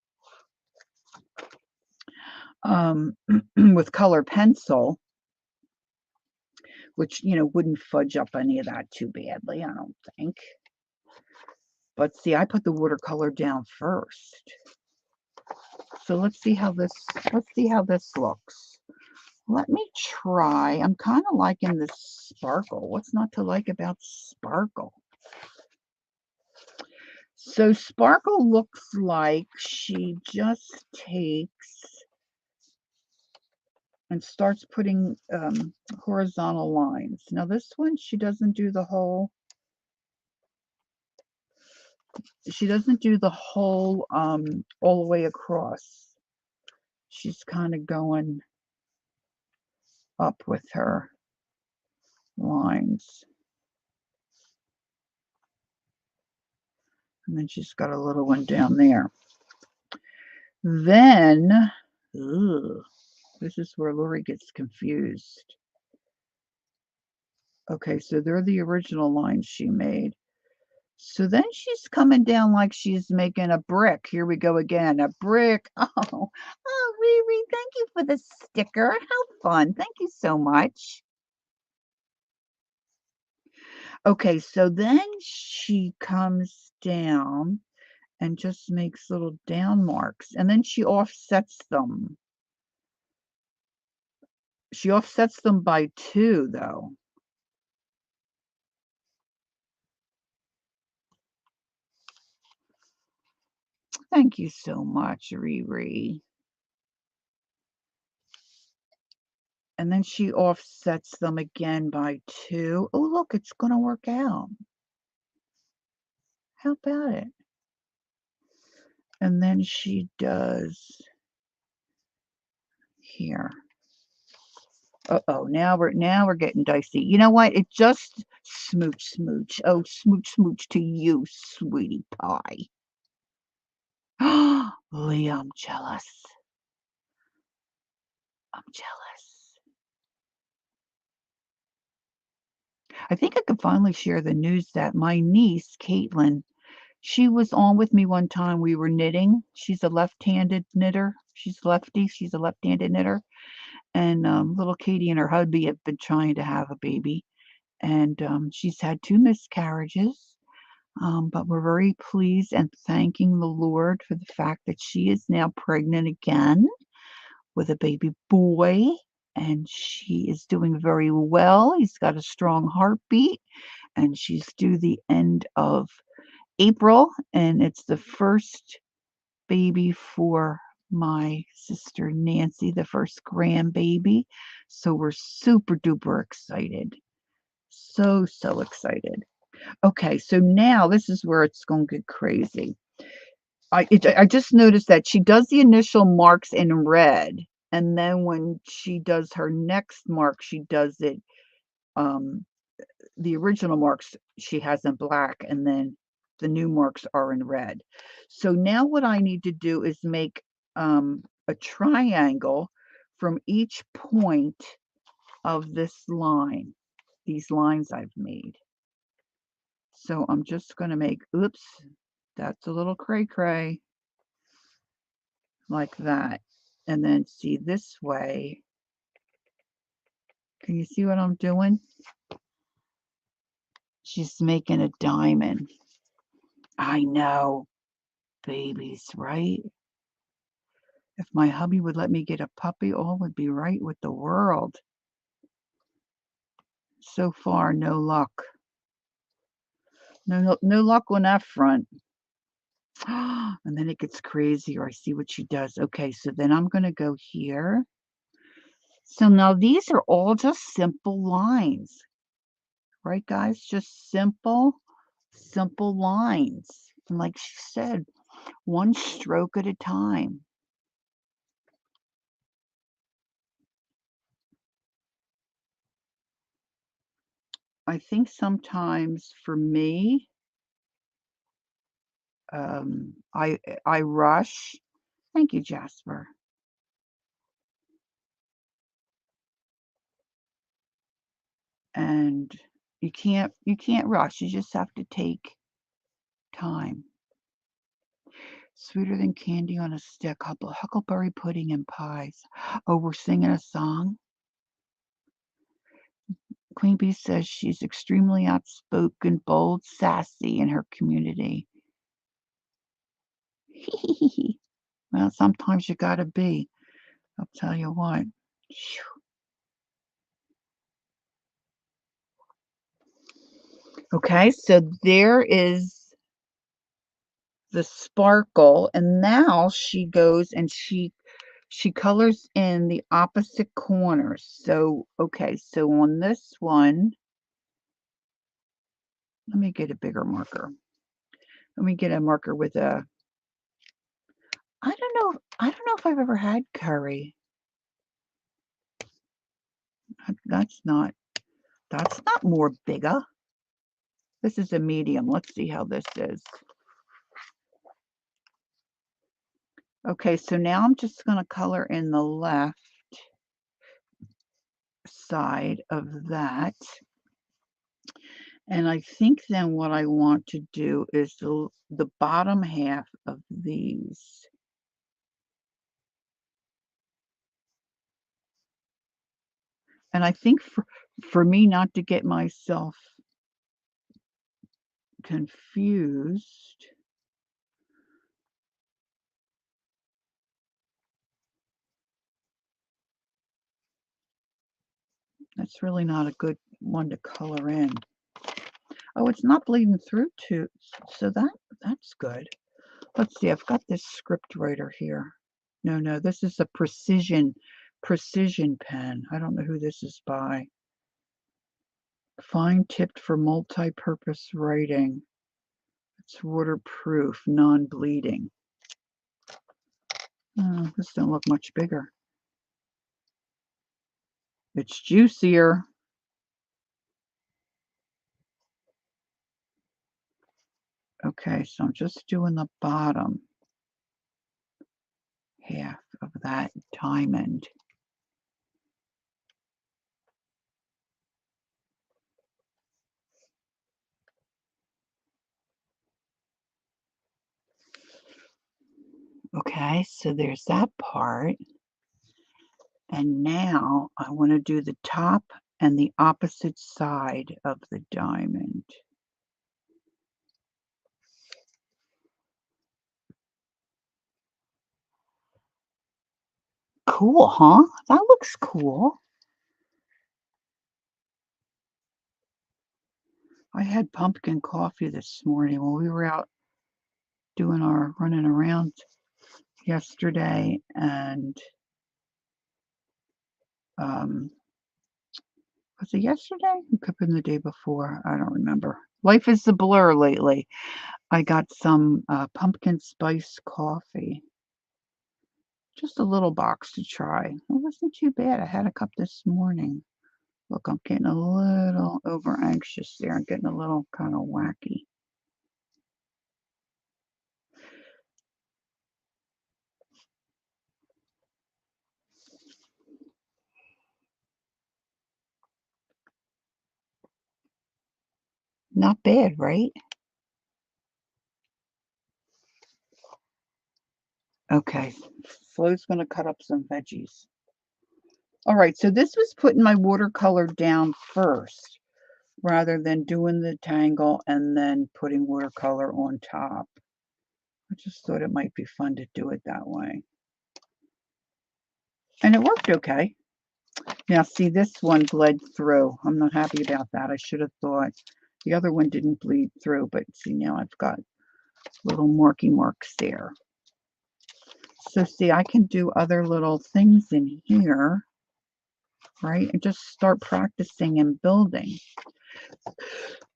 with color pencil, which, wouldn't fudge up any of that too badly, I don't think. But see, I put the watercolor down first. So let's see how this looks. Let me try. I'm kind of liking this sparkle. What's not to like about sparkle? So sparkle looks like she just takes and starts putting horizontal lines. Now this one, she doesn't do the whole all the way across. She's kind of going up with her lines. And then she's got a little one down there. Then, this is where Lori gets confused. Okay, so they're the original lines she made. So then she's coming down like she's making a brick. Here we go again, a brick. Oh, Riri, thank you for the sticker. How fun. Thank you so much. Okay, so then she comes down and just makes little down marks, and then she offsets them. She offsets them by 2, though. Thank you so much, Riri. And then she offsets them again by 2. Oh, look, it's gonna work out. How about it? And then she does here. Uh-oh, now we're getting dicey. You know what? It just smooch, smooch. Oh, smooch, smooch to you, sweetie pie. Leah, I'm jealous. I'm jealous. I think I could finally share the news that my niece, Caitlin, she was on with me one time. We were knitting. She's a left-handed knitter. She's lefty. She's a left-handed knitter. And little Katie and her hubby have been trying to have a baby. And she's had 2 miscarriages. But we're very pleased and thanking the Lord for the fact that she is now pregnant again with a baby boy. And she is doing very well. He's got a strong heartbeat. And she's due the end of April. And it's the first baby for my sister Nancy, the first grandbaby. So we're super duper excited. So, so excited. Okay, so now this is where it's going to get crazy. I just noticed that she does the initial marks in red, and then when she does her next mark, she does it, um, the original marks she has in black, and then the new marks are in red. So now what I need to do is make a triangle from each point of this line, these lines I've made. So I'm just going to make, oops, that's a little cray cray, like that. And then see this way. Can you see what I'm doing? She's making a diamond. I know. Babies, right? If my hubby would let me get a puppy, all would be right with the world. So far, no luck. No luck on that front. And then it gets crazier. I see what she does. Okay, so then I'm going to go here. So now these are all just simple lines. Right, guys? Just simple simple lines. And like she said, one stroke at a time. I think sometimes for me, I rush. Thank you, Jasper. And you can't rush. You just have to take time. Sweeter than candy on a stick, huckleberry pudding and pies. Oh, we're singing a song. Queen Bee says she's extremely outspoken, bold, sassy in her community. Well, sometimes you gotta be. I'll tell you what. Okay, so there is the sparkle, and now she goes and she colors in the opposite corners. So, okay, so on this one, let me get a bigger marker. Let me get a marker with a, I don't know if I've ever had curry. That's not more bigger. This is a medium. Let's see how this is. Okay, so now I'm just going to color in the left side of that. And I think then what I want to do is the bottom half of these. And I think for me not to get myself confused, that's really not a good one to color in. Oh, it's not bleeding through too, so that's good. Let's see, I've got this script writer here. No, this is a precision pen. I don't know who this is by. Fine tipped for multi-purpose writing. It's waterproof, non-bleeding. Oh, this don't look much bigger. It's juicier. Okay, so I'm just doing the bottom half of that diamond. Okay, so there's that part. And now I want to do the top and the opposite side of the diamond. Cool, huh? That looks cool. I had pumpkin coffee this morning when we were out doing our running around yesterday, and was it yesterday? It could have been the day before. I don't remember. Life is a blur lately. I got some pumpkin spice coffee. Just a little box to try. It wasn't too bad. I had a cup this morning. Look, I'm getting a little over anxious there. I'm getting a little kind of wacky. Not bad, right? Okay, Flo's going to cut up some veggies. All right, so this was putting my watercolor down first rather than doing the tangle and then putting watercolor on top. I just thought it might be fun to do it that way. And it worked okay. Now, see, this one bled through. I'm not happy about that. I should have thought the other one didn't bleed through, but see, now I've got little marky marks there. So see, I can do other little things in here, right? And just start practicing and building.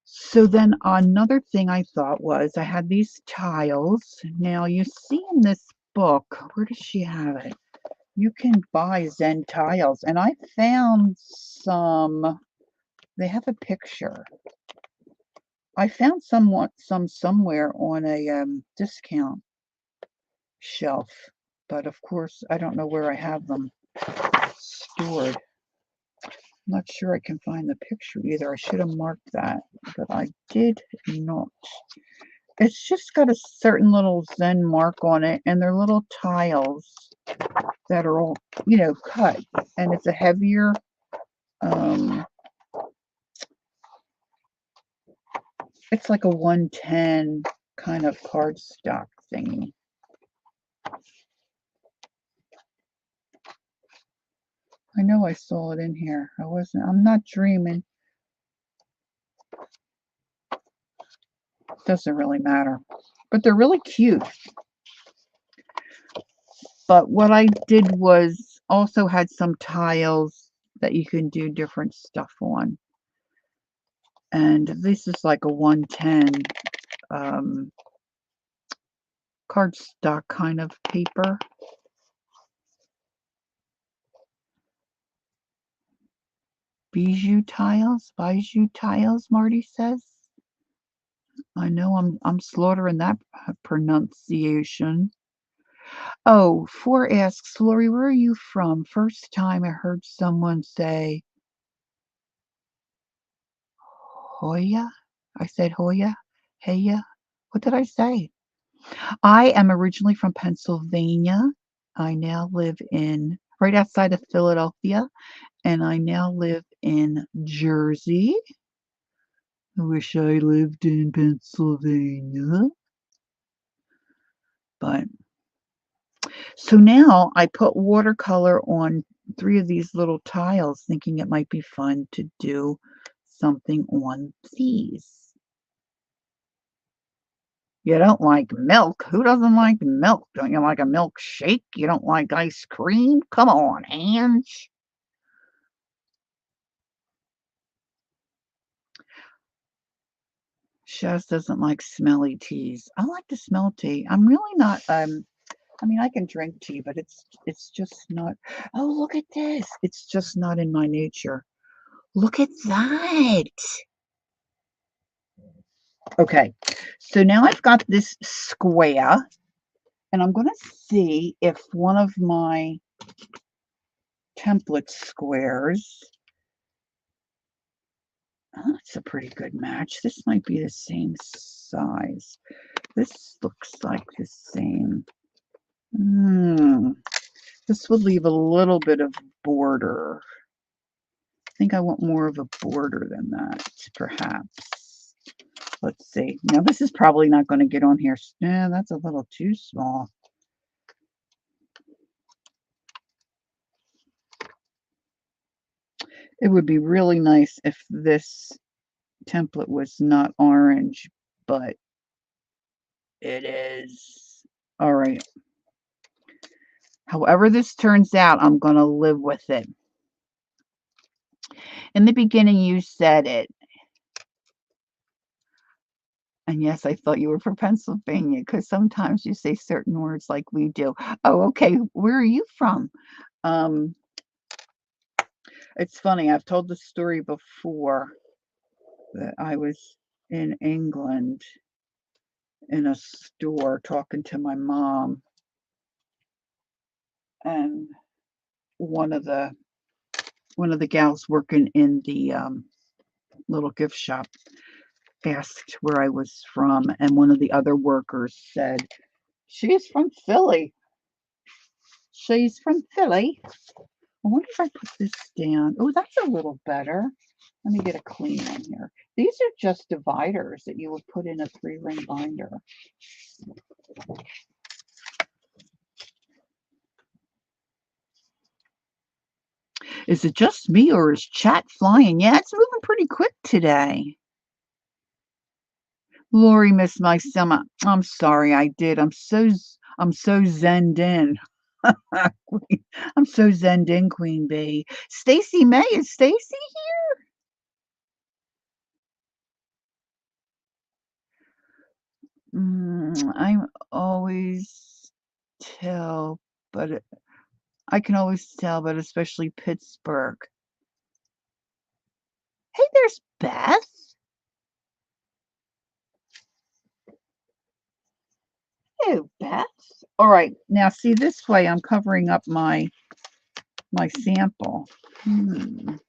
So then another thing I thought was I had these tiles. Now you see in this book, where does she have it? You can buy Zen tiles, and I found some. They have a picture. I found some somewhere on a discount shelf, but of course I don't know where I have them stored. I'm not sure I can find the picture either. I should have marked that, but I did not. It's just got a certain little Zen mark on it, and they're little tiles that are all, cut, and it's a heavier, um, it's like a 110 kind of cardstock thingy. I know I saw it in here. I'm not dreaming. Doesn't really matter. But they're really cute. But what I did was also had some tiles that you can do different stuff on. And this is like a 110 cardstock kind of paper. Bijou tiles, Marty says. I know I'm slaughtering that pronunciation. Oh, Four asks, Lori, where are you from? First time I heard someone say Hoya. I said Hoya. Heya. What did I say? I am originally from Pennsylvania. I now live in right outside of Philadelphia, and I now live in Jersey. I wish I lived in Pennsylvania. But so now I put watercolor on 3 of these little tiles, thinking it might be fun to do something on these. You don't like milk? Who doesn't like milk? Don't you like a milkshake? You don't like ice cream? Come on, Ange. Shaz doesn't like smelly teas. I like to smell tea. I'm really not, I mean, I can drink tea, but it's just not. Oh, look at this. It's just not in my nature. Look at that. Okay, so now I've got this square, and I'm going to see if one of my template squares, oh, that's a pretty good match. This might be the same size. This looks like the same. This would leave a little bit of border. I think I want more of a border than that, perhaps. Let's see. Now, this is probably not going to get on here. Yeah, that's a little too small. It would be really nice if this template was not orange, but it is. All right. However this turns out, I'm going to live with it. In the beginning, you said it. And yes, I thought you were from Pennsylvania because sometimes you say certain words like we do. Oh, okay. Where are you from? It's funny. I've told the story before that I was in England in a store talking to my mom, and one of the gals working in the little gift shop asked where I was from, and one of the other workers said, "She's from Philly. She's from Philly." I wonder if I put this down. Oh, that's a little better. Let me get a clean one here. These are just dividers that you would put in a 3-ring binder. Is it just me or is chat flying? Yeah, it's moving pretty quick today. Lori missed my summer. I'm sorry, I did. I'm so zenned in. I'm so zenned in, Queen Bee. Stacy May, is Stacy here? I'm always tell, but I can always tell, but especially Pittsburgh. Hey, there's Beth. Hey, Beth. All right, now see this way I'm covering up my sample. I'm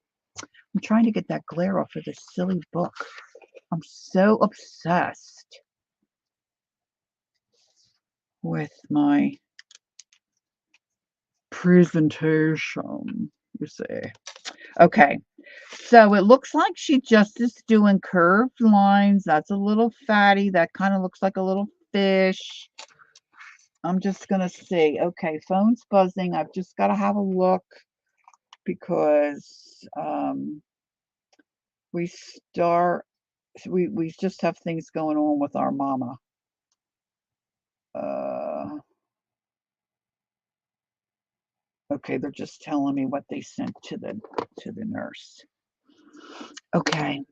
trying to get that glare off of this silly book. I'm so obsessed with my presentation, you see. Okay, so it looks like she just is doing curved lines. That's a little fatty. That kind of looks like a little fish. I'm just going to see. Okay, phone's buzzing. I've just got to have a look because we start, we just have things going on with our mama. Okay, they're just telling me what they sent to the nurse. Okay.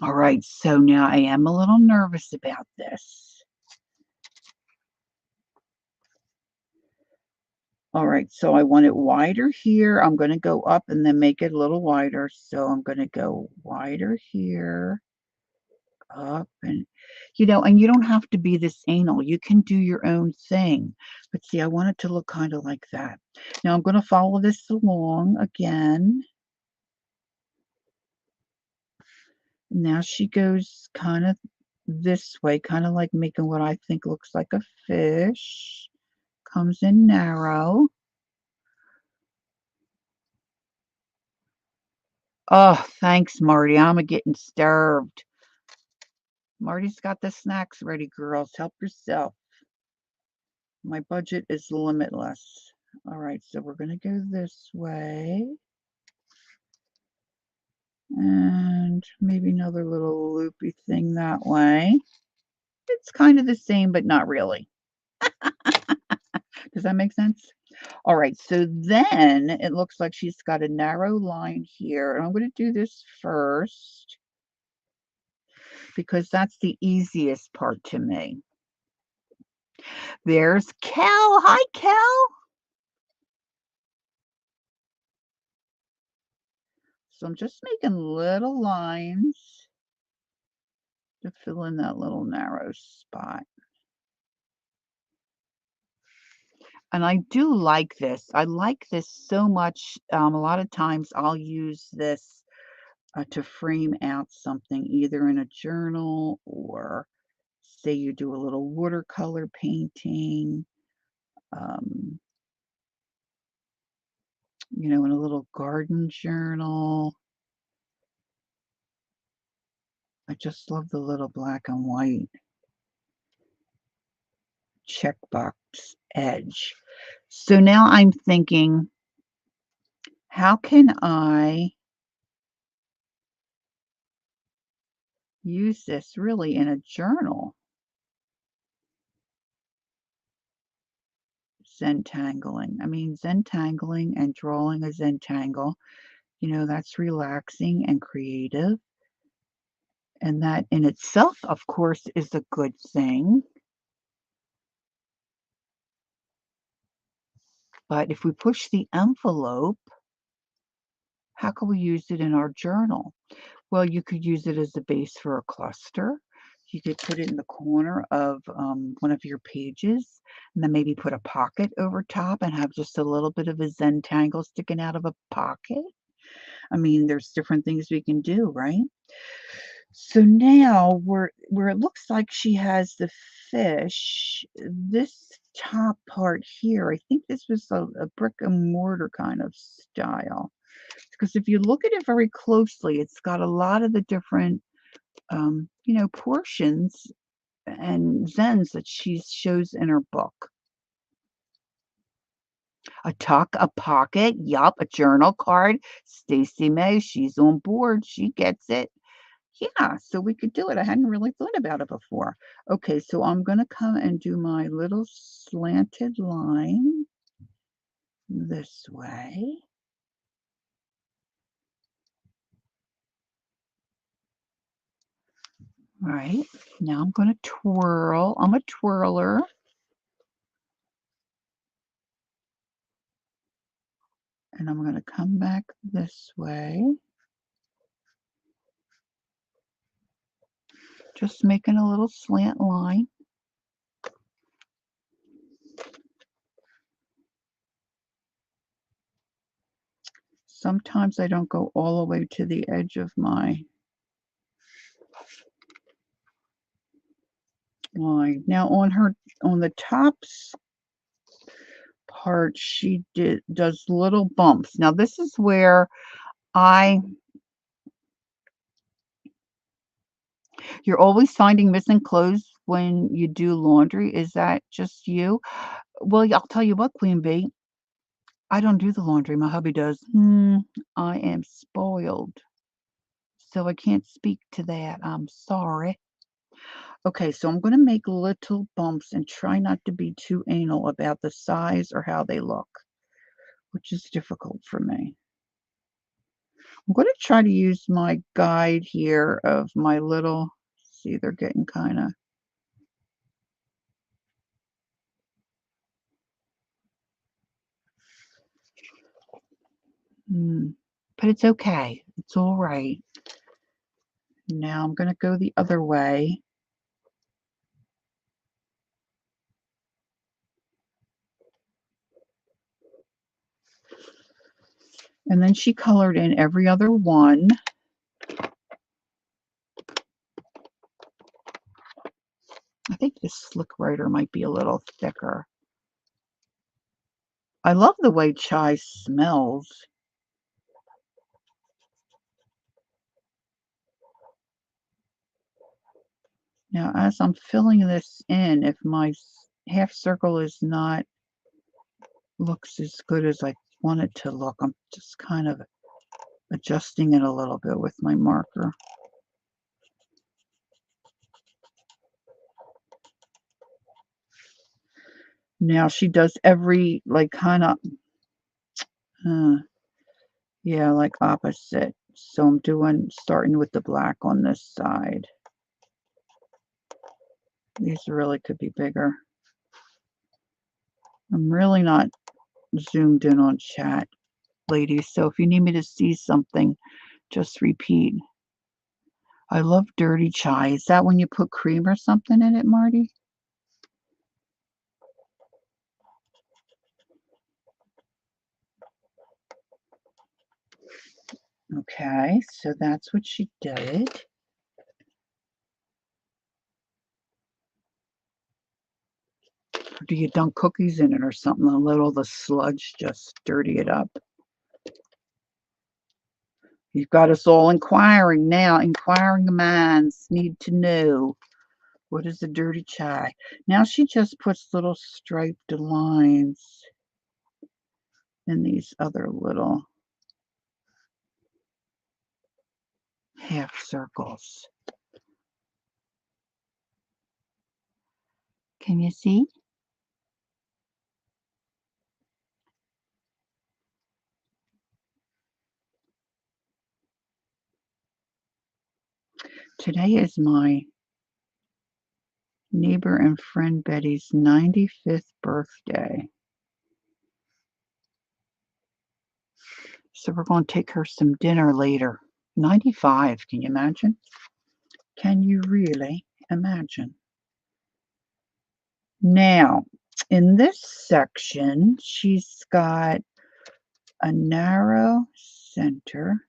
All right, so now I am a little nervous about this. All right, so I want it wider here. I'm going to go up and then make it a little wider. So I'm going to go wider here, up, and and you don't have to be this anal. You can do your own thing. But see, I want it to look kind of like that. Now I'm going to follow this along again. Now she goes kind of this way, kind of like making what I think looks like a fish. Comes in narrow. Oh, thanks, Marty. I'm a getting starved. Marty's got the snacks ready, girls. Help yourself. My budget is limitless. All right, so we're going to go this way. And maybe another little loopy thing that way. It's kind of the same, but not really. Does that make sense? All right, so then it looks like she's got a narrow line here. And I'm going to do this first because that's the easiest part to me. There's Kel. Hi, Kel. So I'm just making little lines to fill in that little narrow spot. And I do like this. I like this so much. A lot of times I'll use this to frame out something either in a journal or say you do a little watercolor painting, in a little garden journal. I just love the little black and white checkbox edge. So now I'm thinking, how can I use this really in a journal? Zentangling. I mean, zentangling and drawing a zentangle, that's relaxing and creative. And that in itself, of course, is a good thing. But if we push the envelope, how can we use it in our journal? Well, you could use it as a base for a cluster. You could put it in the corner of one of your pages, and then maybe put a pocket over top and have just a little bit of a Zentangle sticking out of a pocket. I mean, there's different things we can do, right? So now where it looks like she has the fish, this top part here, I think this was a brick and mortar kind of style. Because if you look at it very closely, it's got a lot of the different, portions and zens that she shows in her book. A tuck, a pocket, yup, a journal card. Stacy May, she's on board. She gets it. Yeah, so we could do it. I hadn't really thought about it before. Okay, so I'm going to come and do my little slanted line this way. All right, now I'm going to twirl. I'm a twirler. And I'm going to come back this way. Just making a little slant line. Sometimes I don't go all the way to the edge of my line. Now on the tops part, she does little bumps. Now this is where you're always finding missing clothes when you do laundry. Is that just you? Well, I'll tell you what, Queen Bee, I don't do the laundry. My hubby does. I am spoiled. So I can't speak to that. I'm sorry. Okay, so I'm going to make little bumps and try not to be too anal about the size or how they look, which is difficult for me. I'm going to try to use my guide here of my little, see, they're getting kind of, but it's okay. It's all right. Now I'm going to go the other way. And then she colored in every other one. I think this Slick Writer might be a little thicker. I love the way chai smells. Now, as I'm filling this in, if my half circle is not looks as good as I want it to look, I'm just kind of adjusting it a little bit with my marker. Now she does every, like, kind of, yeah, like opposite. So I'm starting with the black on this side. These really could be bigger. I'm really not zoomed in on chat, ladies. So if you need me to see something, just repeat. I love dirty chai. Is that when you put cream or something in it, Marty? Okay, so that's what she did. Or do you dunk cookies in it or something and let all the sludge just dirty it up? You've got us all inquiring now. Inquiring minds need to know. What is a dirty chai? Now she just puts little striped lines in these other little half circles. Can you see? Today is my neighbor and friend Betty's 95th birthday. So we're going to take her some dinner later. 95, can you imagine? Can you really imagine? Now, in this section, she's got a narrow center.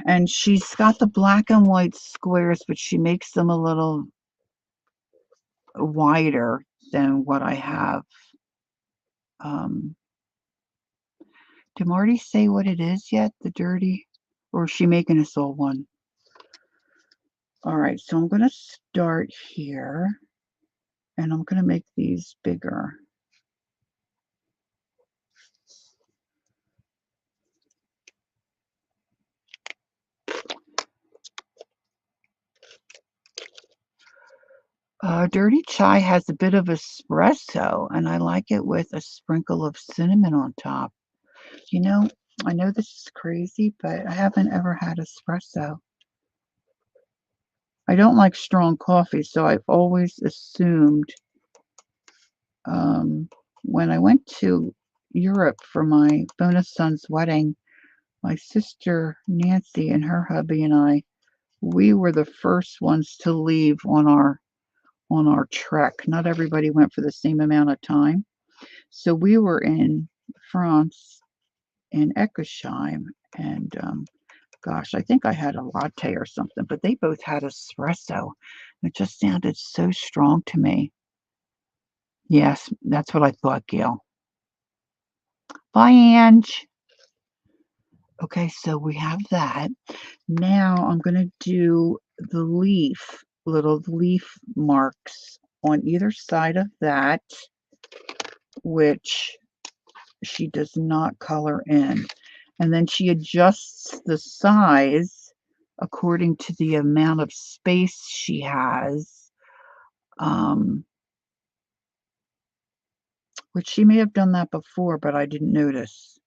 And she's got the black and white squares, but she makes them a little wider than what I have. Did Marty say what it is yet? The dirty? Or is she making us all one? All right, so I'm going to start here. And I'm going to make these bigger. Dirty chai has a bit of espresso, and I like it with a sprinkle of cinnamon on top. You know, I know this is crazy, but I haven't ever had espresso. I don't like strong coffee, so I've always assumed, um, when I went to Europe for my bonus son's wedding, my sister Nancy and her hubby and I, we were the first ones to leave on our trek. Not everybody went for the same amount of time. So we were in France in Eckesheim, and gosh, I think I had a latte or something, but they both had espresso. It just sounded so strong to me. Yes, that's what I thought, Gail. Bye, Ange. Okay, so we have that. Now I'm going to do the little leaf marks on either side of that, which she does not color in. And then she adjusts the size according to the amount of space she has, um, which she may have done that before, but I didn't notice.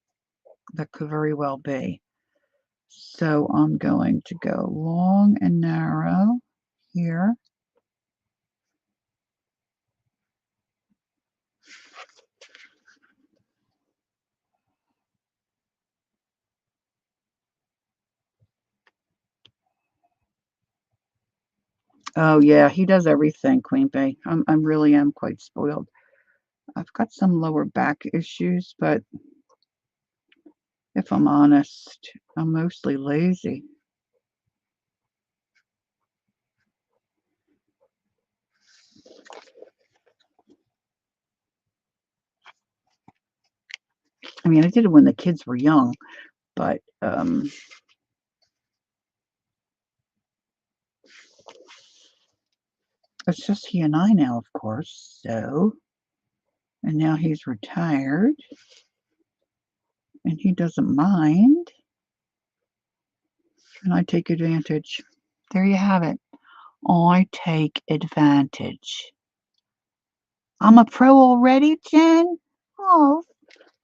That could very well be. So I'm going to go long and narrow here. Oh yeah, he does everything, Queen Bee. I really am quite spoiled. I've got some lower back issues, but if I'm honest, I'm mostly lazy. I mean, I did it when the kids were young, but it's just he and I now, of course. So, and now he's retired, and he doesn't mind, and I take advantage. There you have it. I take advantage. I'm a pro already, Jen? Oh,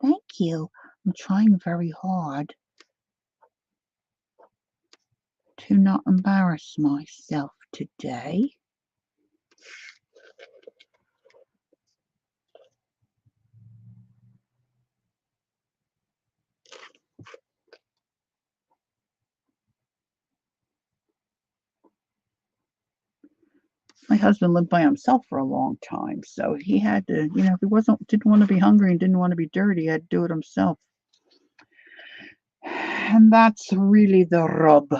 thank you. I'm trying very hard to not embarrass myself today. My husband lived by himself for a long time, so he had to, if he didn't want to be hungry and didn't want to be dirty, he had to do it himself. And that's really the rub.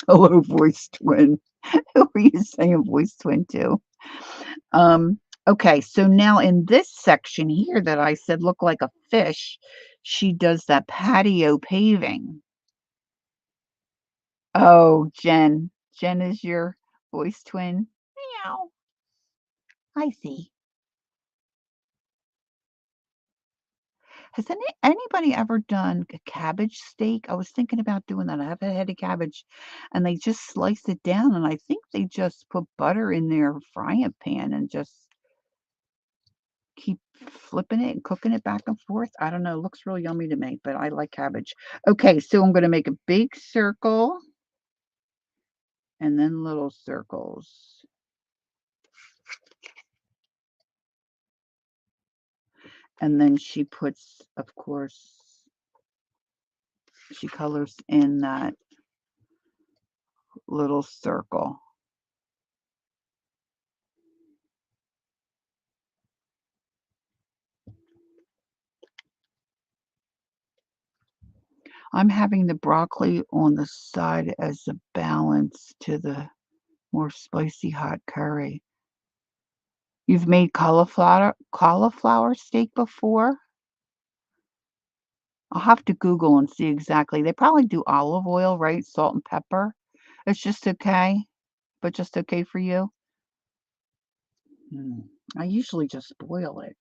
Hello, voice twin. Who are you saying voice twin to? Okay, so now in this section here that I said look like a fish, she does that patio paving. Oh, Jen. Jen is your voice twin. Meow. I see. Has anybody ever done a cabbage steak? I was thinking about doing that. I have a head of cabbage, and they just slice it down, and I think they just put butter in their frying pan and just keep flipping it and cooking it back and forth. I don't know. It looks real yummy to me, but I like cabbage. Okay, so I'm going to make a big circle and then little circles. And then she puts, of course, she colors in that little circle. I'm having the broccoli on the side as a balance to the more spicy hot curry. You've made cauliflower steak before? I'll have to Google and see exactly. They probably do olive oil, right? Salt and pepper. It's just okay, but just okay for you? Hmm. I usually just boil it.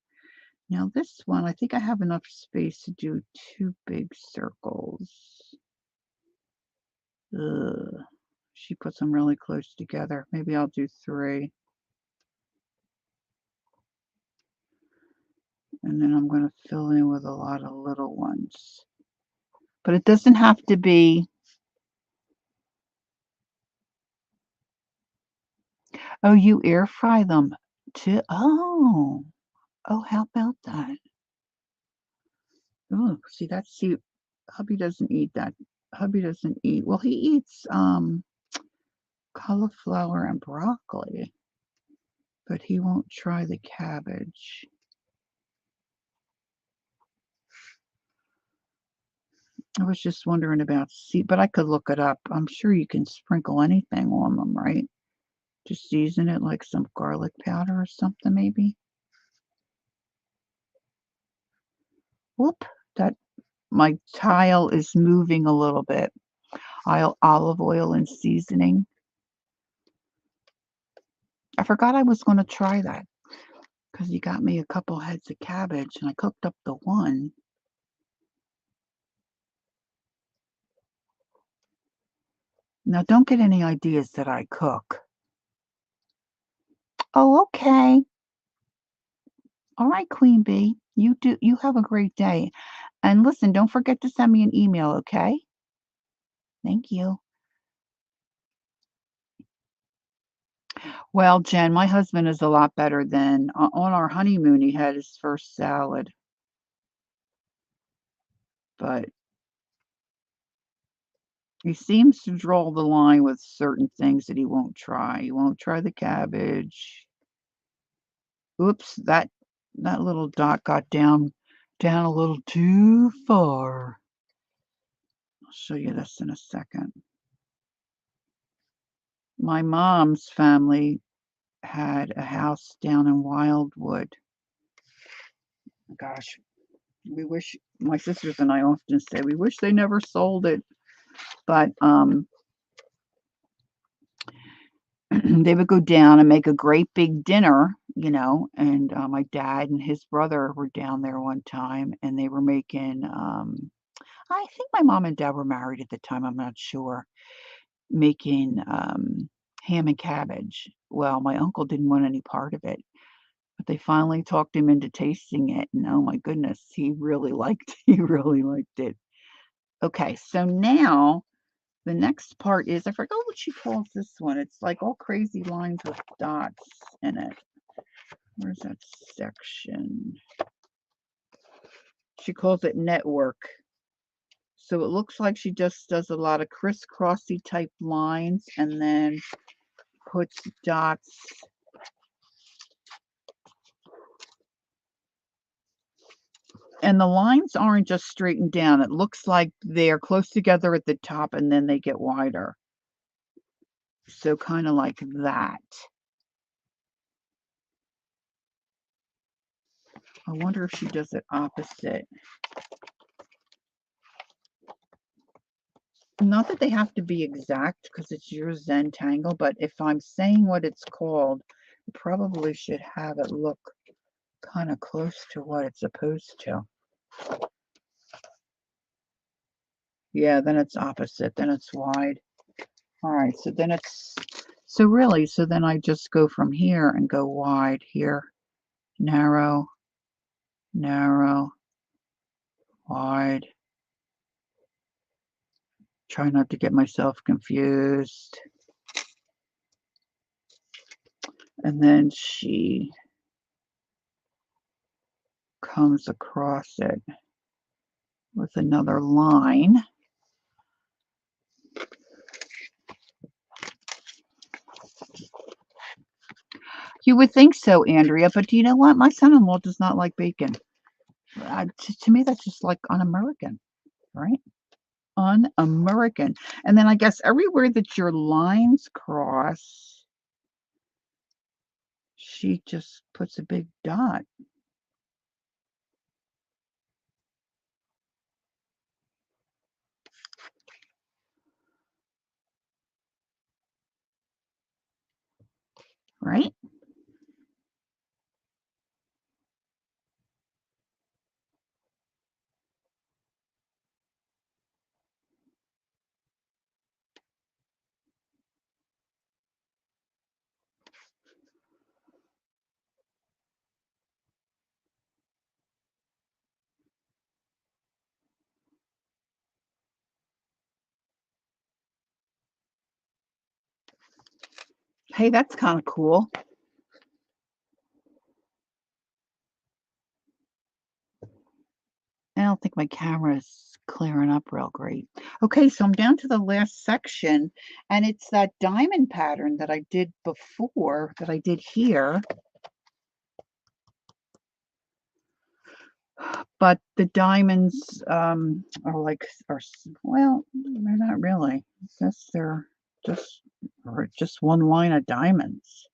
Now this one, I think I have enough space to do 2 big circles. Ugh. She puts them really close together. Maybe I'll do 3. And then I'm going to fill in with a lot of little ones. But it doesn't have to be. Oh, you air fry them too? Oh. Oh, how about that? Oh, see, hubby doesn't eat that. Hubby doesn't eat, well, he eats, cauliflower and broccoli, but he won't try the cabbage. I was just wondering about but I could look it up. I'm sure you can sprinkle anything on them, right? Just season it like some garlic powder or something, maybe? Whoop, that my tile is moving a little bit. Olive oil and seasoning. I forgot I was gonna try that because you got me a couple heads of cabbage, and I cooked up the one. Now, don't get any ideas that I cook. Oh, okay. All right, Queen Bee. You have a great day. And listen, don't forget to send me an email, okay? Thank you. Well, Jen, my husband is a lot better than on our honeymoon, he had his first salad, but he seems to draw the line with certain things that he won't try. He won't try the cabbage. Oops, that little dot got down a little too far. I'll show you this in a second. My mom's family had a house down in Wildwood. Gosh, we wish my sisters and I often say we wish they never sold it, but they would go down and make a great big dinner, and my dad and his brother were down there one time, and they were making I think my mom and dad were married at the time, I'm not sure, making ham and cabbage. Well, my uncle didn't want any part of it, but they finally talked him into tasting it, and oh my goodness, he really liked he really liked it. Okay, so now the next part is I forgot what she calls this one. It's like all crazy lines with dots in it. Where's that section? She calls it network. So it looks like she just does a lot of crisscrossy type lines and then puts dots. And the lines aren't just straightened down. It looks like they're close together at the top and then they get wider. So kind of like that. I wonder if she does it opposite. Not that they have to be exact because it's your Zentangle, but if I'm saying what it's called, I probably should have it look kind of close to what it's supposed to. Yeah, then it's opposite, then it's wide. All right, so then so then I just go from here and go wide here, narrow, narrow, wide. Try not to get myself confused. And then she comes across it with another line. You would think so, Andrea, but do you know what? My son-in-law does not like bacon. To me, that's just like un-American, right? Un-American. And then I guess everywhere that your lines cross, she just puts a big dot. Right? Hey, that's kind of cool. I don't think my camera is clearing up real great. Okay, so I'm down to the last section, and it's that diamond pattern that I did before that I did here, but the diamonds are like well, they're not really. I guess they're just just one line of diamonds.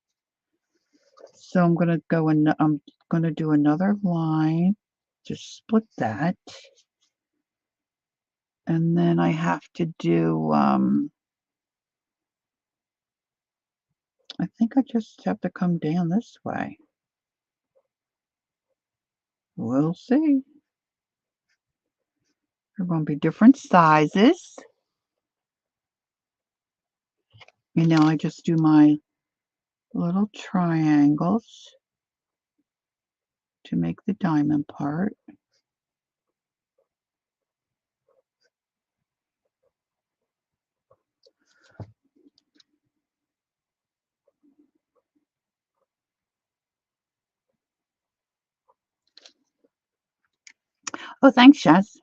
So I'm gonna go and I'm gonna do another line, just split that, and then I have to do I think I just have to come down this way. We'll see. They're going to be different sizes. And now I just do my little triangles to make the diamond part. Oh, thanks, Jess.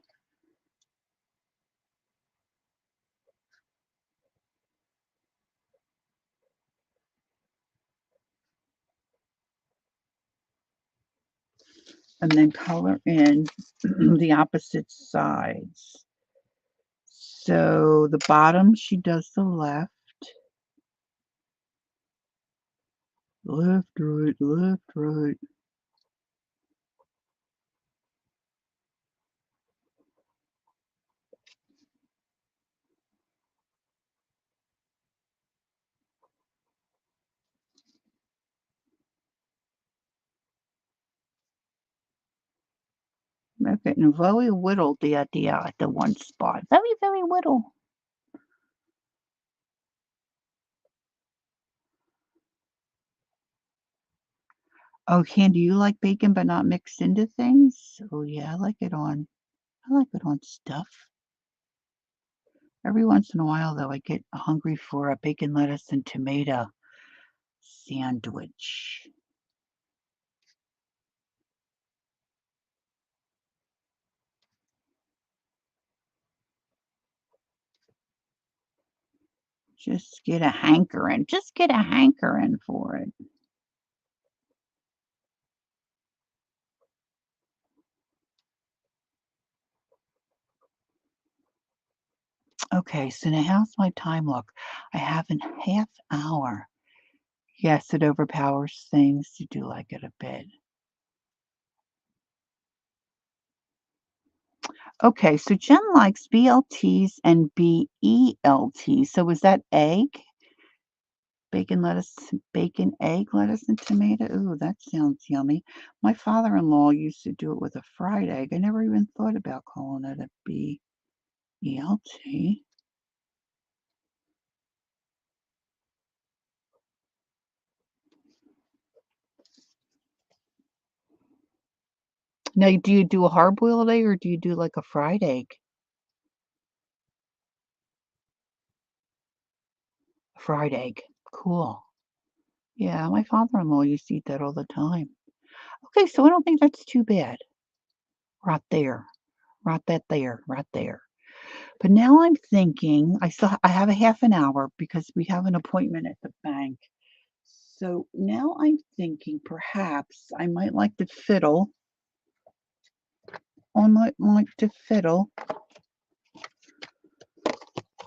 And then color in the opposite sides. So the bottom, she does the left. Left, right, left, right. Okay, and very little the idea at the one spot. Very, very little. Oh, Ken, do you like bacon but not mixed into things? Oh yeah, I like it on stuff. Every once in a while though, I get hungry for a bacon, lettuce, and tomato sandwich. Just get a hankering. Just get a hankering for it. Okay, so now how's my time look? I have a half hour. Yes, it overpowers things. You do like it a bit. Okay, so Jen likes BLTs and BELTs. So was that egg? Bacon, lettuce, bacon, egg, lettuce, and tomato. Ooh, that sounds yummy. My father-in-law used to do it with a fried egg. I never even thought about calling it a BELT. Now, do you do a hard-boiled egg or do you do like a fried egg? Fried egg. Cool. Yeah, my father-in-law used to eat that all the time. Okay, so I don't think that's too bad. Right there. Right that there. Right there. But now I'm thinking I have a half an hour because we have an appointment at the bank. So now I'm thinking perhaps I might like to fiddle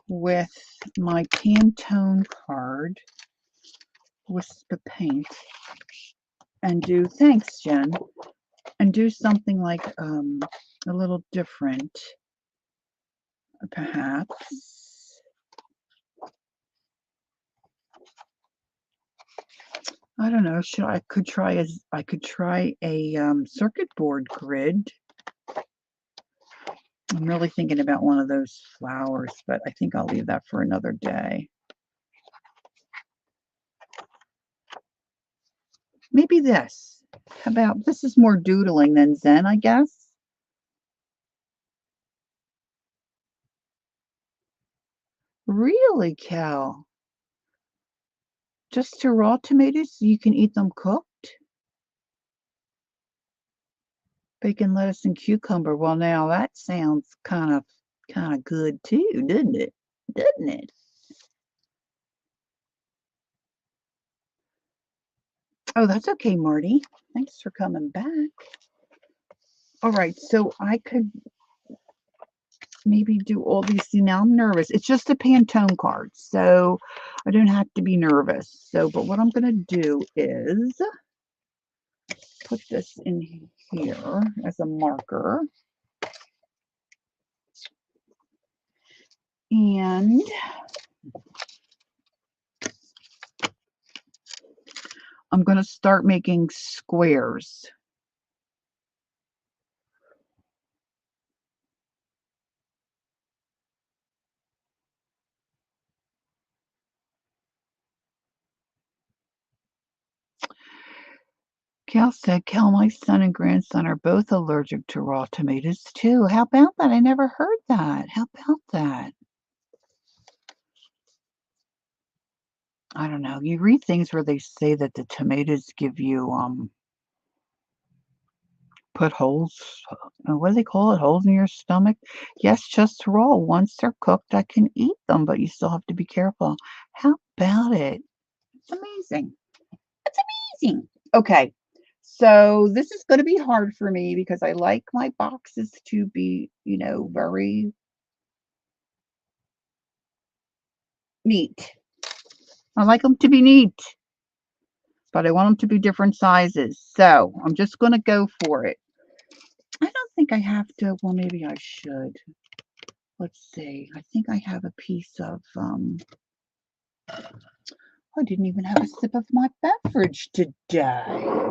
with my Pantone card, wisp of paint, and do thanks, Jen, and do something like a little different, perhaps. I don't know. I could try a circuit board grid. I'm really thinking about one of those flowers, but I think I'll leave that for another day. Maybe this. How about this is more doodling than Zen, I guess. Really, Cal? Just to raw tomatoes? You can eat them cooked? Bacon, lettuce, and cucumber. Well, now that sounds kinda good too, doesn't it? Doesn't it? Oh, that's okay, Marty. Thanks for coming back. Alright, so I could maybe do all these. See, now I'm nervous. It's just a Pantone card, so I don't have to be nervous. So, but what I'm gonna do is put this in here as a marker. And I'm gonna start making squares. Cal said, Cal, my son and grandson are both allergic to raw tomatoes too. How about that? I never heard that. How about that? I don't know. You read things where they say that the tomatoes give you put holes, what do they call it? Holes in your stomach? Yes, just raw. Once they're cooked, I can eat them, but you still have to be careful. How about it? It's amazing. It's amazing. Okay. So this is going to be hard for me because I like my boxes to be, very neat. I like them to be neat, but I want them to be different sizes. So I'm just going to go for it. I don't think I have to. Well, maybe I should. Let's see. I think I have a piece of, I didn't even have a sip of my beverage today.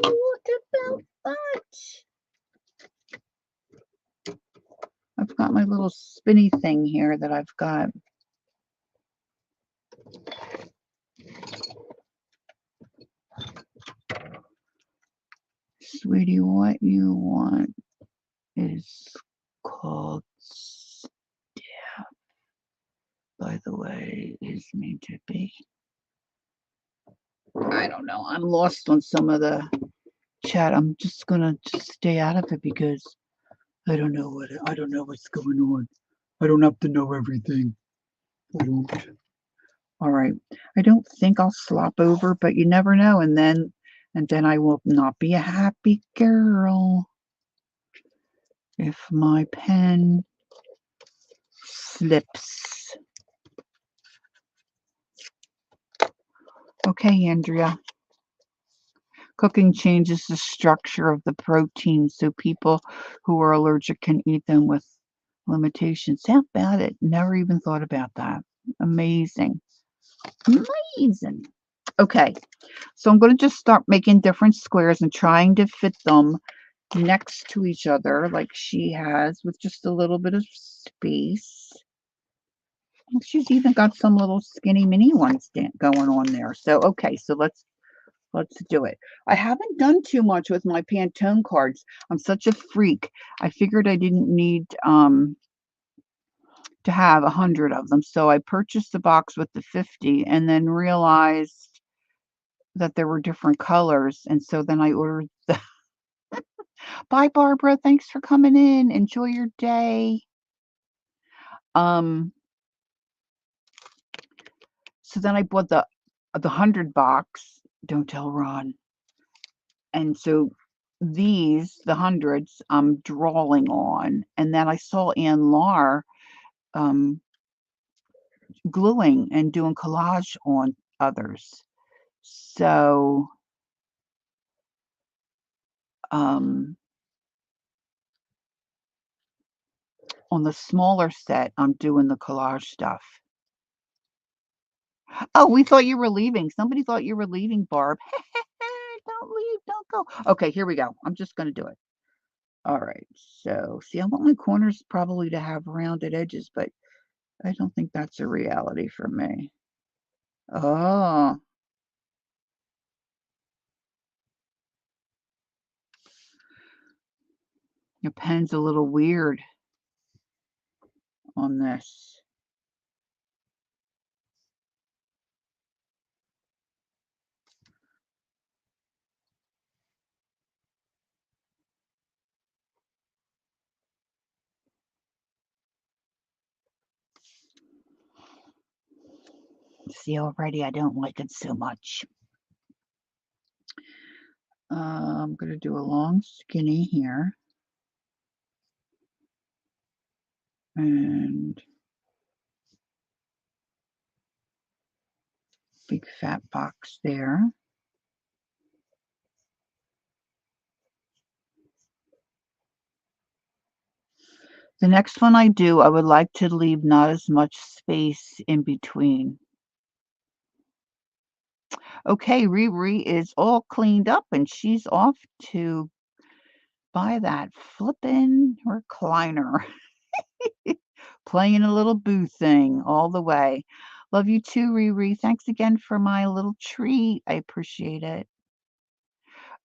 What about that? I've got my little spinny thing here that I've got. Sweetie, what you want is called staff, by the way, is meant to be. I don't know. I'm lost on some of the chat. I'm just gonna stay out of it because I don't know what's going on. I don't have to know everything. I don't. All right. I don't think I'll slop over, but you never know. And then I will not be a happy girl if my pen slips. Okay, Andrea. Cooking changes the structure of the protein so people who are allergic can eat them with limitations. How about it? Never even thought about that. Amazing. Amazing. Okay, so I'm going to just start making different squares and trying to fit them next to each other like she has with just a little bit of space. She's even got some little skinny mini ones going on there. So, okay, so let's do it. I haven't done too much with my Pantone cards. I'm such a freak. I figured I didn't need to have 100 of them. So I purchased the box with the 50 and then realized that there were different colors. And so then I ordered the Bye, Barbara. Thanks for coming in. Enjoy your day. Um, so then I bought the 100 box. Don't tell Ron. And so these, the hundreds, I'm drawing on. And then I saw Ann Lar gluing and doing collage on others. So on the smaller set, I'm doing the collage stuff. Oh, we thought you were leaving. Somebody thought you were leaving, Barb. Don't leave. Don't go. Okay, here we go. I'm just going to do it. All right. So, see, I want my corners probably to have rounded edges, but I don't think that's a reality for me. Oh. Your pen's a little weird on this. See, already I don't like it so much. I'm going to do a long skinny here. And big fat box there. The next one I do, I would like to leave not as much space in between. Okay, Riri is all cleaned up and she's off to buy that flippin' recliner. Playing a little boo thing all the way. Love you too, Riri. Thanks again for my little treat. I appreciate it.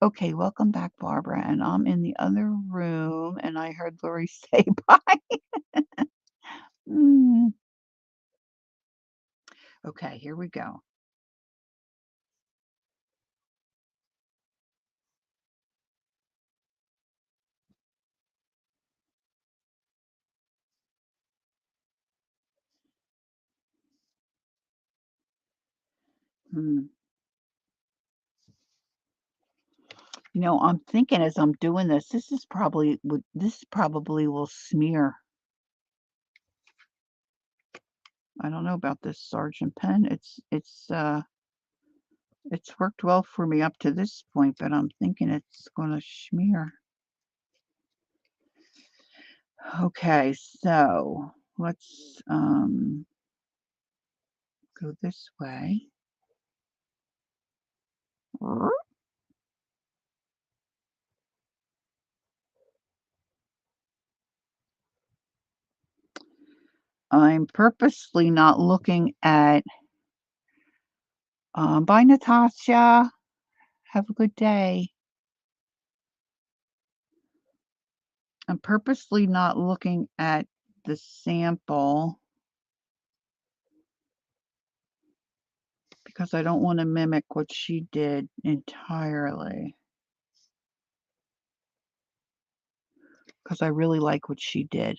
Okay, welcome back, Barbara. And I'm in the other room and I heard Lori say bye. Mm. Okay, here we go. Hmm. You know, I'm thinking as I'm doing this, this probably will smear. I don't know about this Sergeant pen. It's worked well for me up to this point, but I'm thinking it's gonna smear. Okay, so let's go this way. I'm purposely not looking at bye Natasha. Have a good day. I'm purposely not looking at the sample because I don't want to mimic what she did entirely. Because I really like what she did.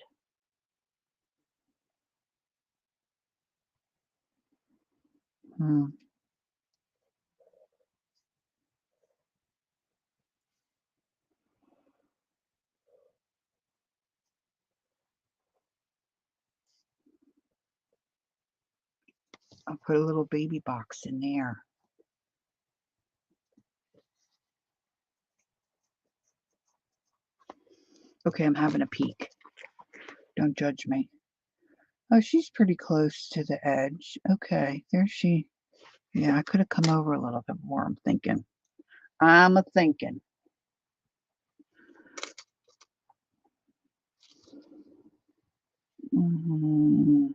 Hmm. I'll put a little baby box in there. Okay, I'm having a peek. Don't judge me. Oh, she's pretty close to the edge. Okay, there she. Yeah, I could have come over a little bit more, I'm thinking. I'm a thinking. Mm-hmm.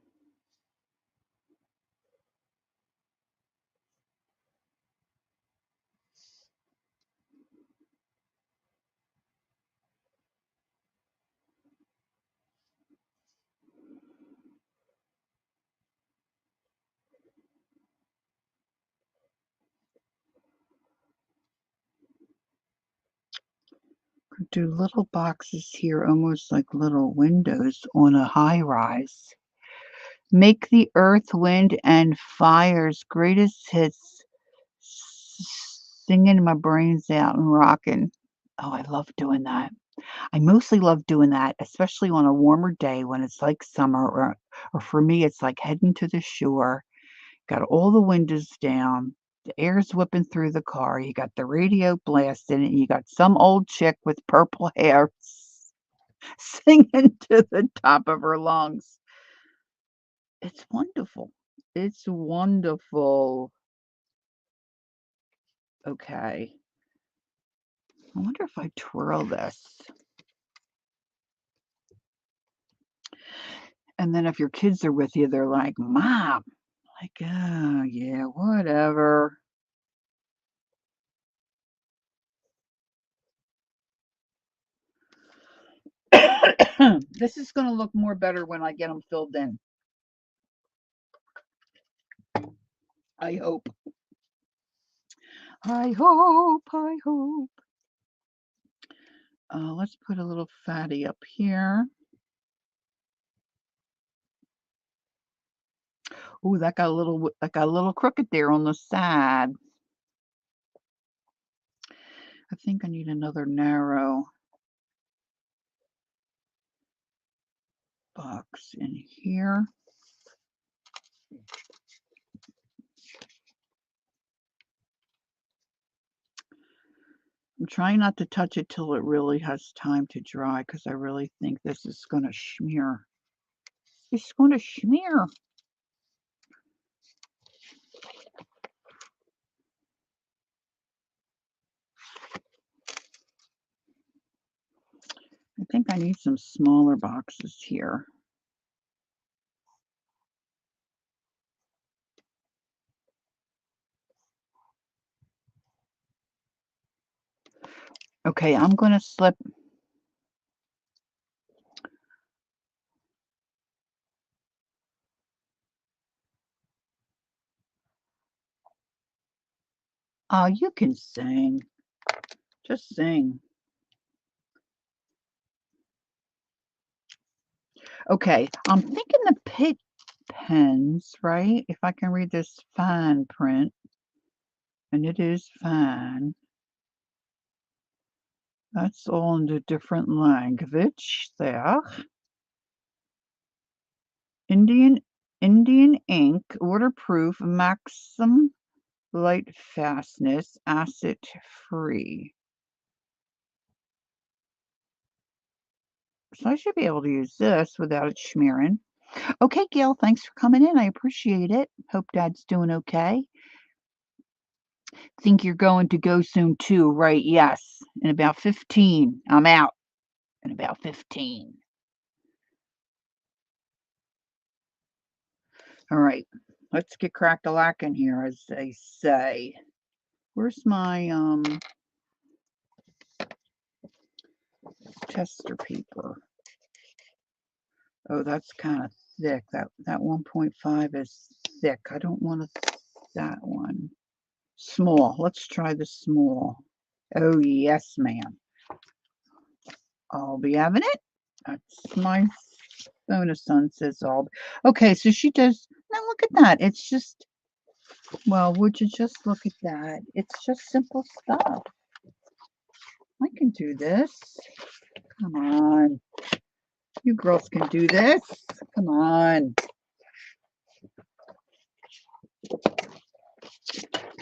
Do little boxes here, almost like little windows on a high rise. Make the earth, wind, and fire's greatest hits, singing my brains out and rocking. Oh, I love doing that. I mostly love doing that, especially on a warmer day when it's like summer, or for me, it's like heading to the shore. Got all the windows down, the air's whipping through the car, you got the radio blasting, and you got some old chick with purple hair singing to the top of her lungs. It's wonderful. It's wonderful. Okay. I wonder if I twirl this. And then if your kids are with you, they're like, "Mom," like, "Oh, yeah, whatever." This is gonna look more better when I get them filled in. I hope. I hope, I hope. Let's put a little fatty up here. Ooh, that got a little crooked there on the side. I think I need another narrow box in here. I'm trying not to touch it till it really has time to dry because I really think this is going to smear. It's going to smear. I think I need some smaller boxes here. Okay, I'm going to slip. Oh, you can sing. Just sing. Okay, I'm thinking the Pitt pens, right? If I can read this fine print, and it is fine. That's all in a different language there. Indian ink, waterproof, maximum light fastness, acid free. So I should be able to use this without it smearing. Okay, Gail, thanks for coming in. I appreciate it. Hope Dad's doing okay. Think you're going to go soon too, right? Yes. In about 15. I'm out. In about 15. All right. Let's get crack-a-lackin' here, as they say. Where's my tester paper? Oh, that's kind of thick. That 1.5 is thick. I don't want that one. Small. Let's try the small. Oh, yes, ma'am. I'll be having it. That's my bonus son says all. Okay, so she does. Now look at that. It's just, well, would you just look at that? It's just simple stuff. I can do this. Come on. You girls can do this. Come on.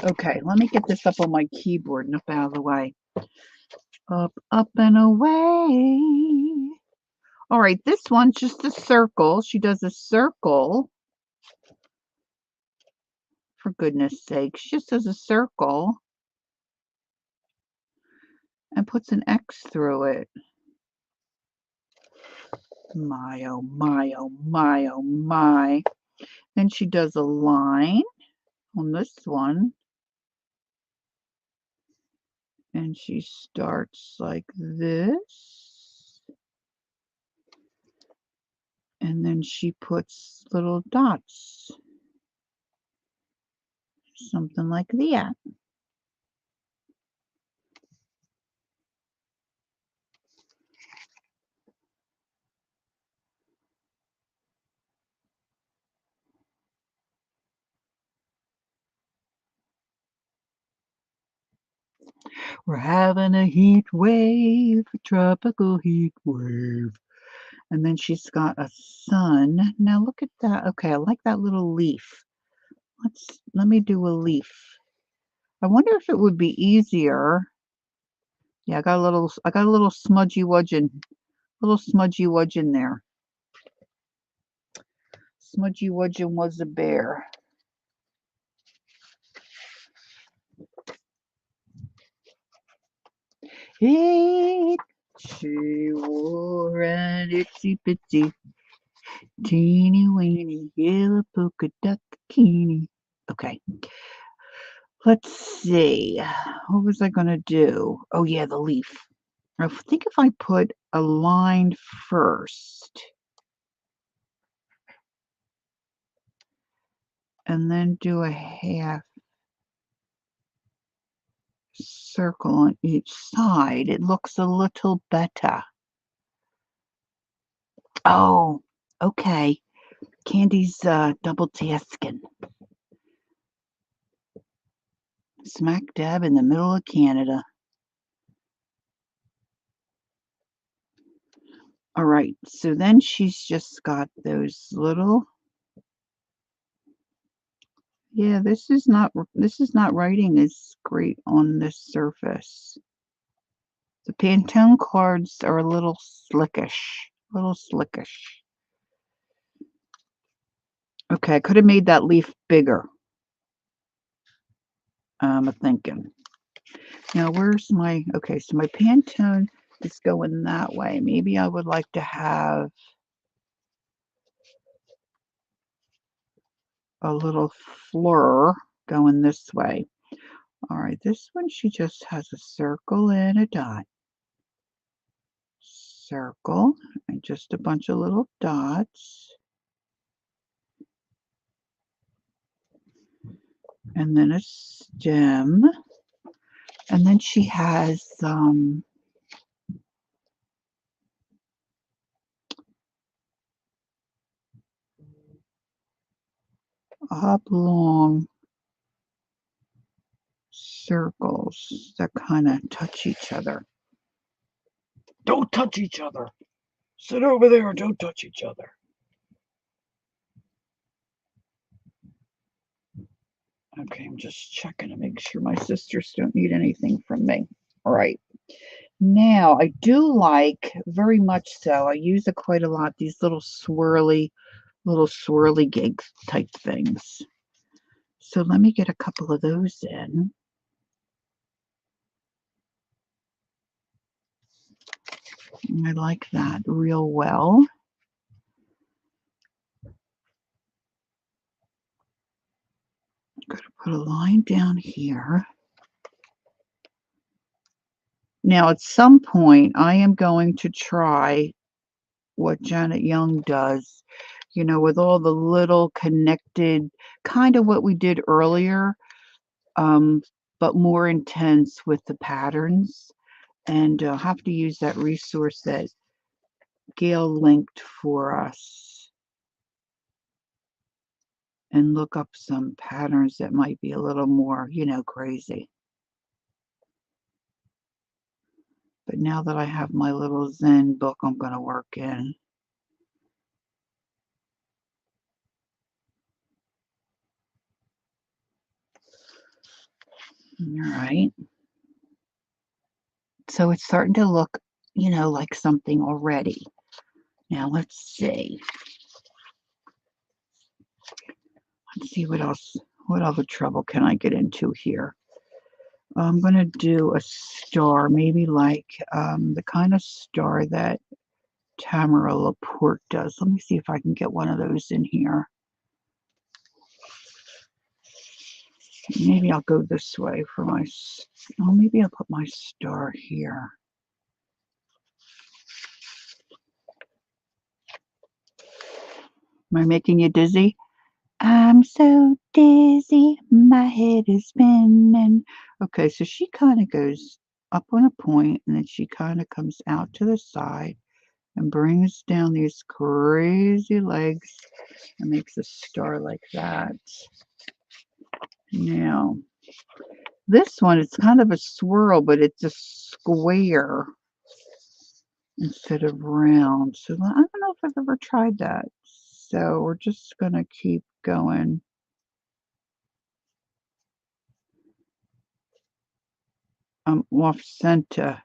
Okay, let me get this up on my keyboard and up out of the way. Up, up, and away. All right, this one's just a circle. She does a circle. For goodness sake, she just does a circle and puts an X through it. My, oh my, oh my, oh my. Then she does a line on this one. And she starts like this. And then she puts little dots. Something like that. We're having a heat wave, a tropical heat wave. And then she's got a sun. Now look at that. Okay, I like that little leaf. Let me do a leaf. I wonder if it would be easier. Yeah, I got a little smudgy wudge in there. Smudgy wudgeon was a bear. She wore an itsy bitsy teeny weeny yellow polka dot bikini. Okay. Let's see. What was I gonna do? Oh yeah, the leaf. I think if I put a line first and then do a half circle on each side, it looks a little better. Oh, okay. Candy's double tasking. Smack dab in the middle of Canada. All right, so then she's just got those little, yeah, this is not writing as great on this surface. The Pantone cards are a little slickish, Okay, I could have made that leaf bigger. I'm thinking. Now, where's my, okay, so my Pantone is going that way. Maybe I would like to have a little fleur going this way. All right, this one, she just has a circle and a dot. Circle, and just a bunch of little dots. And then a stem. And then she has oblong circles that kind of touch each other. Don't touch each other. Sit over there. Don't touch each other. Okay, I'm just checking to make sure my sisters don't need anything from me. All right. Now, I do like, very much so, I use it quite a lot, these little swirly gigs type things. So let me get a couple of those in. I like that real well. I'm going to put a line down here. Now, at some point, I am going to try what Janet Young does, you know, with all the little connected, kind of what we did earlier, but more intense with the patterns. And I'll have to use that resource that Gail linked for us and look up some patterns that might be a little more, you know, crazy. But now that I have my little Zen book, I'm going to work in. All right. So it's starting to look, you know, like something already. Now let's see. Let's see what else, what other trouble can I get into here? I'm going to do a star, maybe like the kind of star that Tamara Laporte does. Let me see if I can get one of those in here. Maybe I'll go this way for my, oh, maybe I'll put my star here. Am I making you dizzy? I'm so dizzy, my head is spinning. Okay, so she kind of goes up on a point, and then she kind of comes out to the side and brings down these crazy legs and makes a star like that. Now, this one, it's kind of a swirl, but it's a square instead of round. So I don't know if I've ever tried that. So we're just going to keep going. Off center.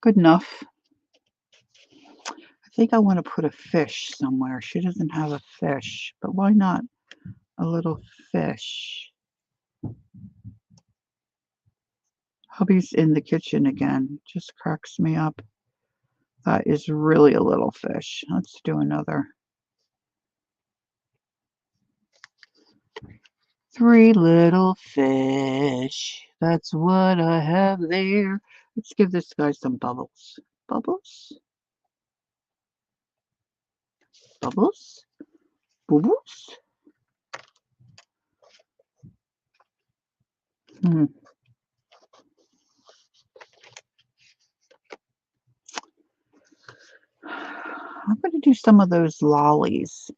Good enough. I think I want to put a fish somewhere. She doesn't have a fish, but why not a little fish? Hubby's in the kitchen again. Just cracks me up. That is really a little fish. Let's do another. 3 little fish. That's what I have there. Let's give this guy some bubbles. Bubbles? Bubbles? Bubbles? Hmm. I'm going to do some of those lollies.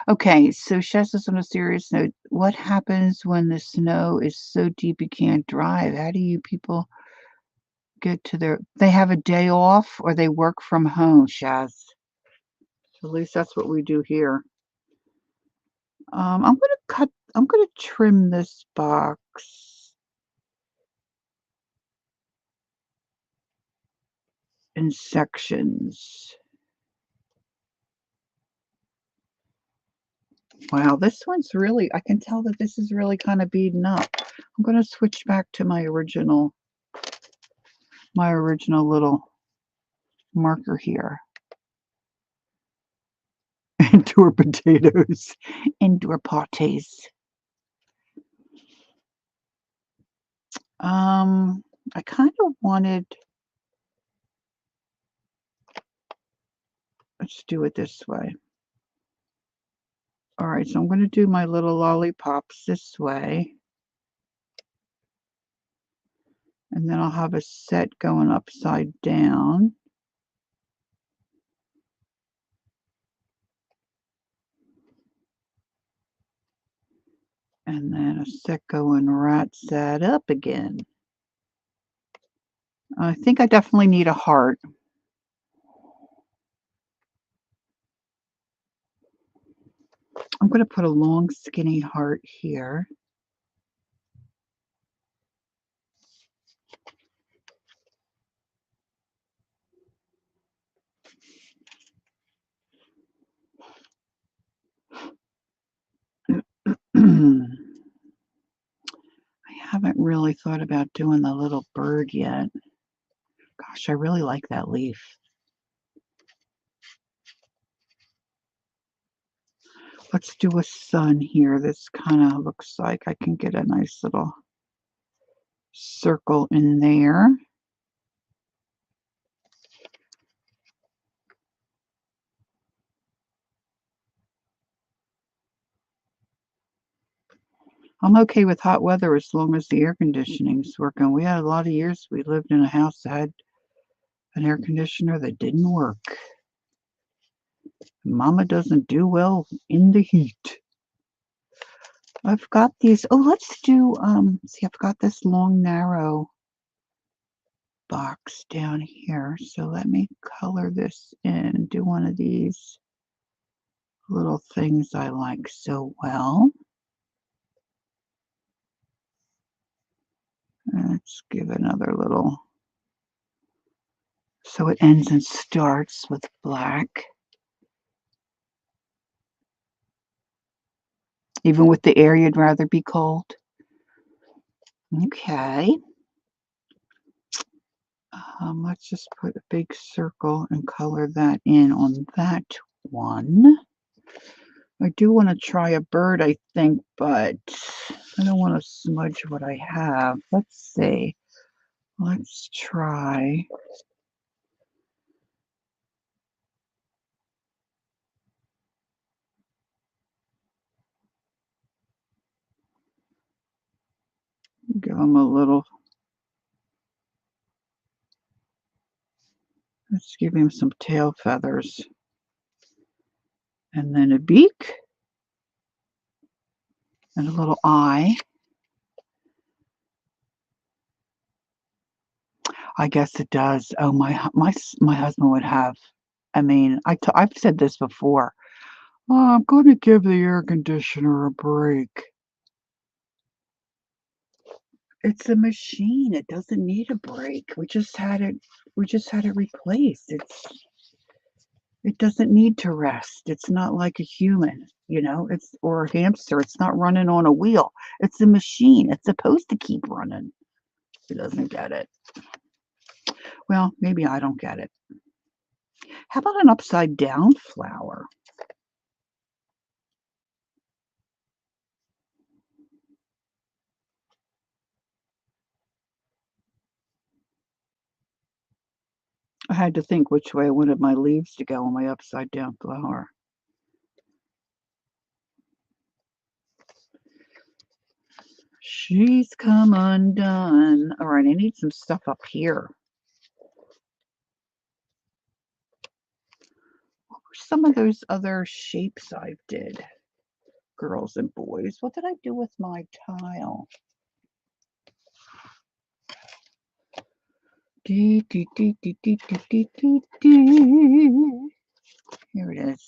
Okay, so Shaz is on a serious note. What happens when the snow is so deep you can't drive? How do you people get to they have a day off or they work from home, Shaz? At least that's what we do here. I'm gonna trim this box in sections. Wow, this one's really, I can tell that this is really kind of beaten up. I'm gonna switch back to my original little marker here. Indoor potatoes, indoor potties. I kind of wanted, let's do it this way. All right, so I'm going to do my little lollipops this way. And then I'll have a set going upside down. And then a set going right side up again. I think I definitely need a heart. I'm going to put a long skinny heart here. I haven't really thought about doing the little bird yet. Gosh, I really like that leaf. Let's do a sun here. This kind of looks like I can get a nice little circle in there. I'm okay with hot weather as long as the air conditioning's working. We had a lot of years we lived in a house that had an air conditioner that didn't work. Mama doesn't do well in the heat. I've got these. Oh, let's do, see, I've got this long, narrow box down here. So let me color this in, do one of these little things I like so well. Let's give another little, so it ends and starts with black. Even with the air, you'd rather be cold. Okay. Let's just put a big circle and color that in on that one. I do want to try a bird, I think, but I don't want to smudge what I have. Let's see. Let's try. Give him a little. Let's give him some tail feathers. And then a beak. And a little eye. I guess it does. Oh, my husband would have. I mean, I've said this before. Oh, I'm going to give the air conditioner a break. It's a machine. It doesn't need a break. We just had it replaced. It doesn't need to rest. It's not like a human, or a hamster. It's not running on a wheel. It's a machine. It's supposed to keep running. He doesn't get it. Well, maybe I don't get it. How about an upside down flower? I had to think which way I wanted my leaves to go on my upside down flower. She's come undone. All right, I need some stuff up here. some of those other shapes I did? Girls and boys. What did I do with my tile? Here it is.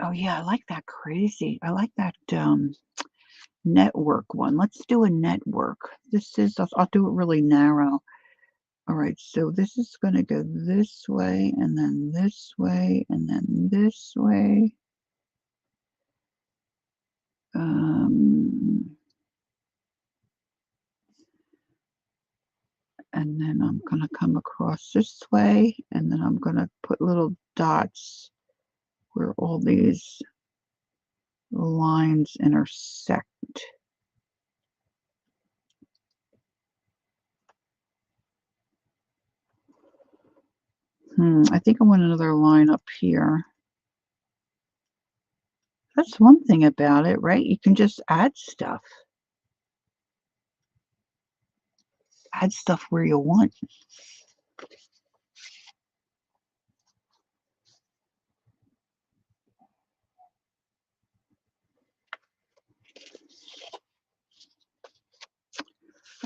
Oh yeah, I like that crazy. I like that network one. Let's do a network. This is, I'll do it really narrow. All right, so this is going to go this way, and then this way, and then this way. And then I'm going to come across this way, and then I'm going to put little dots where all these lines intersect. I think I want another line up here. That's one thing about it, right? You can just add stuff. Add stuff where you want.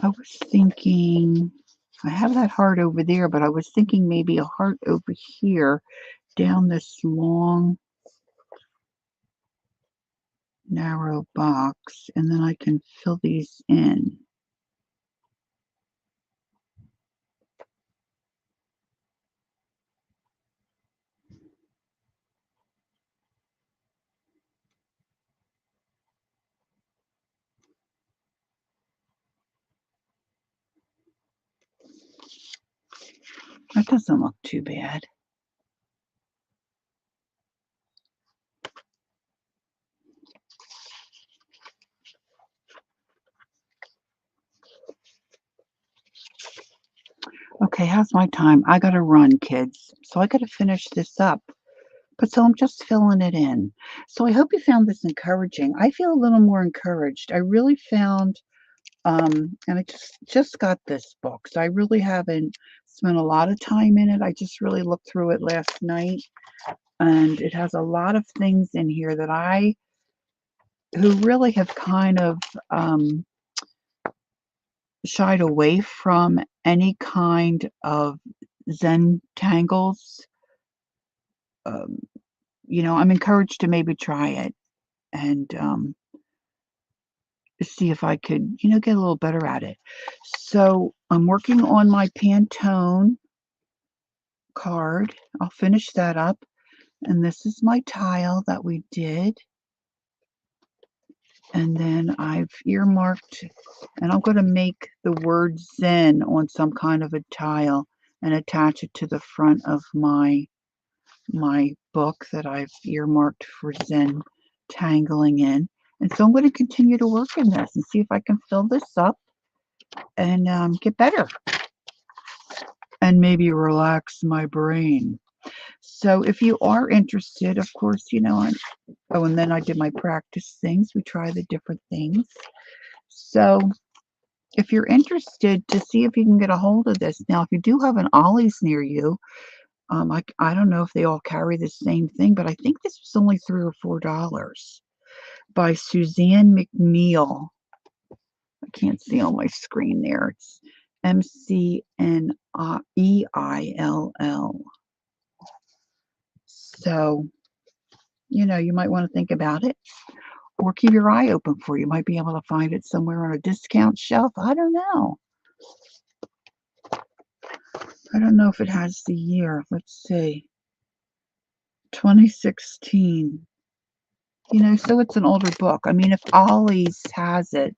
I was thinking, I have that heart over there, but I was thinking maybe a heart over here down this long, narrow box, and then I can fill these in. That doesn't look too bad. Okay, how's my time? I gotta run, kids. So I gotta finish this up. But so I'm just filling it in. So I hope you found this encouraging. I feel a little more encouraged. I really found, and I just got this book, so I really haven't spent a lot of time in it. I just really looked through it last night, and it has a lot of things in here that who really have kind of shied away from any kind of Zentangles. I'm encouraged to maybe try it and see if I could, get a little better at it. So I'm working on my Pantone card. I'll finish that up. And this is my tile that we did. And then I've earmarked, and I'm going to make the word Zen on some kind of a tile and attach it to the front of my book that I've earmarked for Zen tangling in. And so I'm going to continue to work in this and see if I can fill this up and get better and maybe relax my brain. So if you are interested, of course, and then I did my practice things. We try the different things. So if you're interested to see if you can get a hold of this. Now, if you do have an Ollie's near you, I don't know if they all carry the same thing, but I think this was only $3 or $4 by Suzanne McNeil. I can't see on my screen there. It's McNeill. So, you might want to think about it or keep your eye open for it. You might be able to find it somewhere on a discount shelf. I don't know. I don't know if it has the year. Let's see. 2016. So it's an older book. I mean, if Ollie's has it,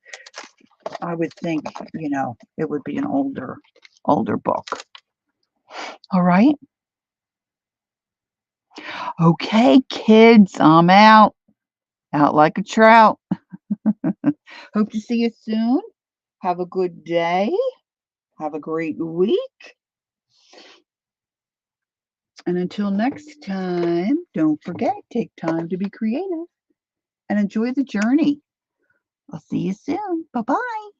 I would think, it would be an older book. All right. Okay, kids, I'm out like a trout. Hope to see you soon. Have a good day. Have a great week. And until next time, don't forget, take time to be creative and enjoy the journey. I'll see you soon. Bye-bye.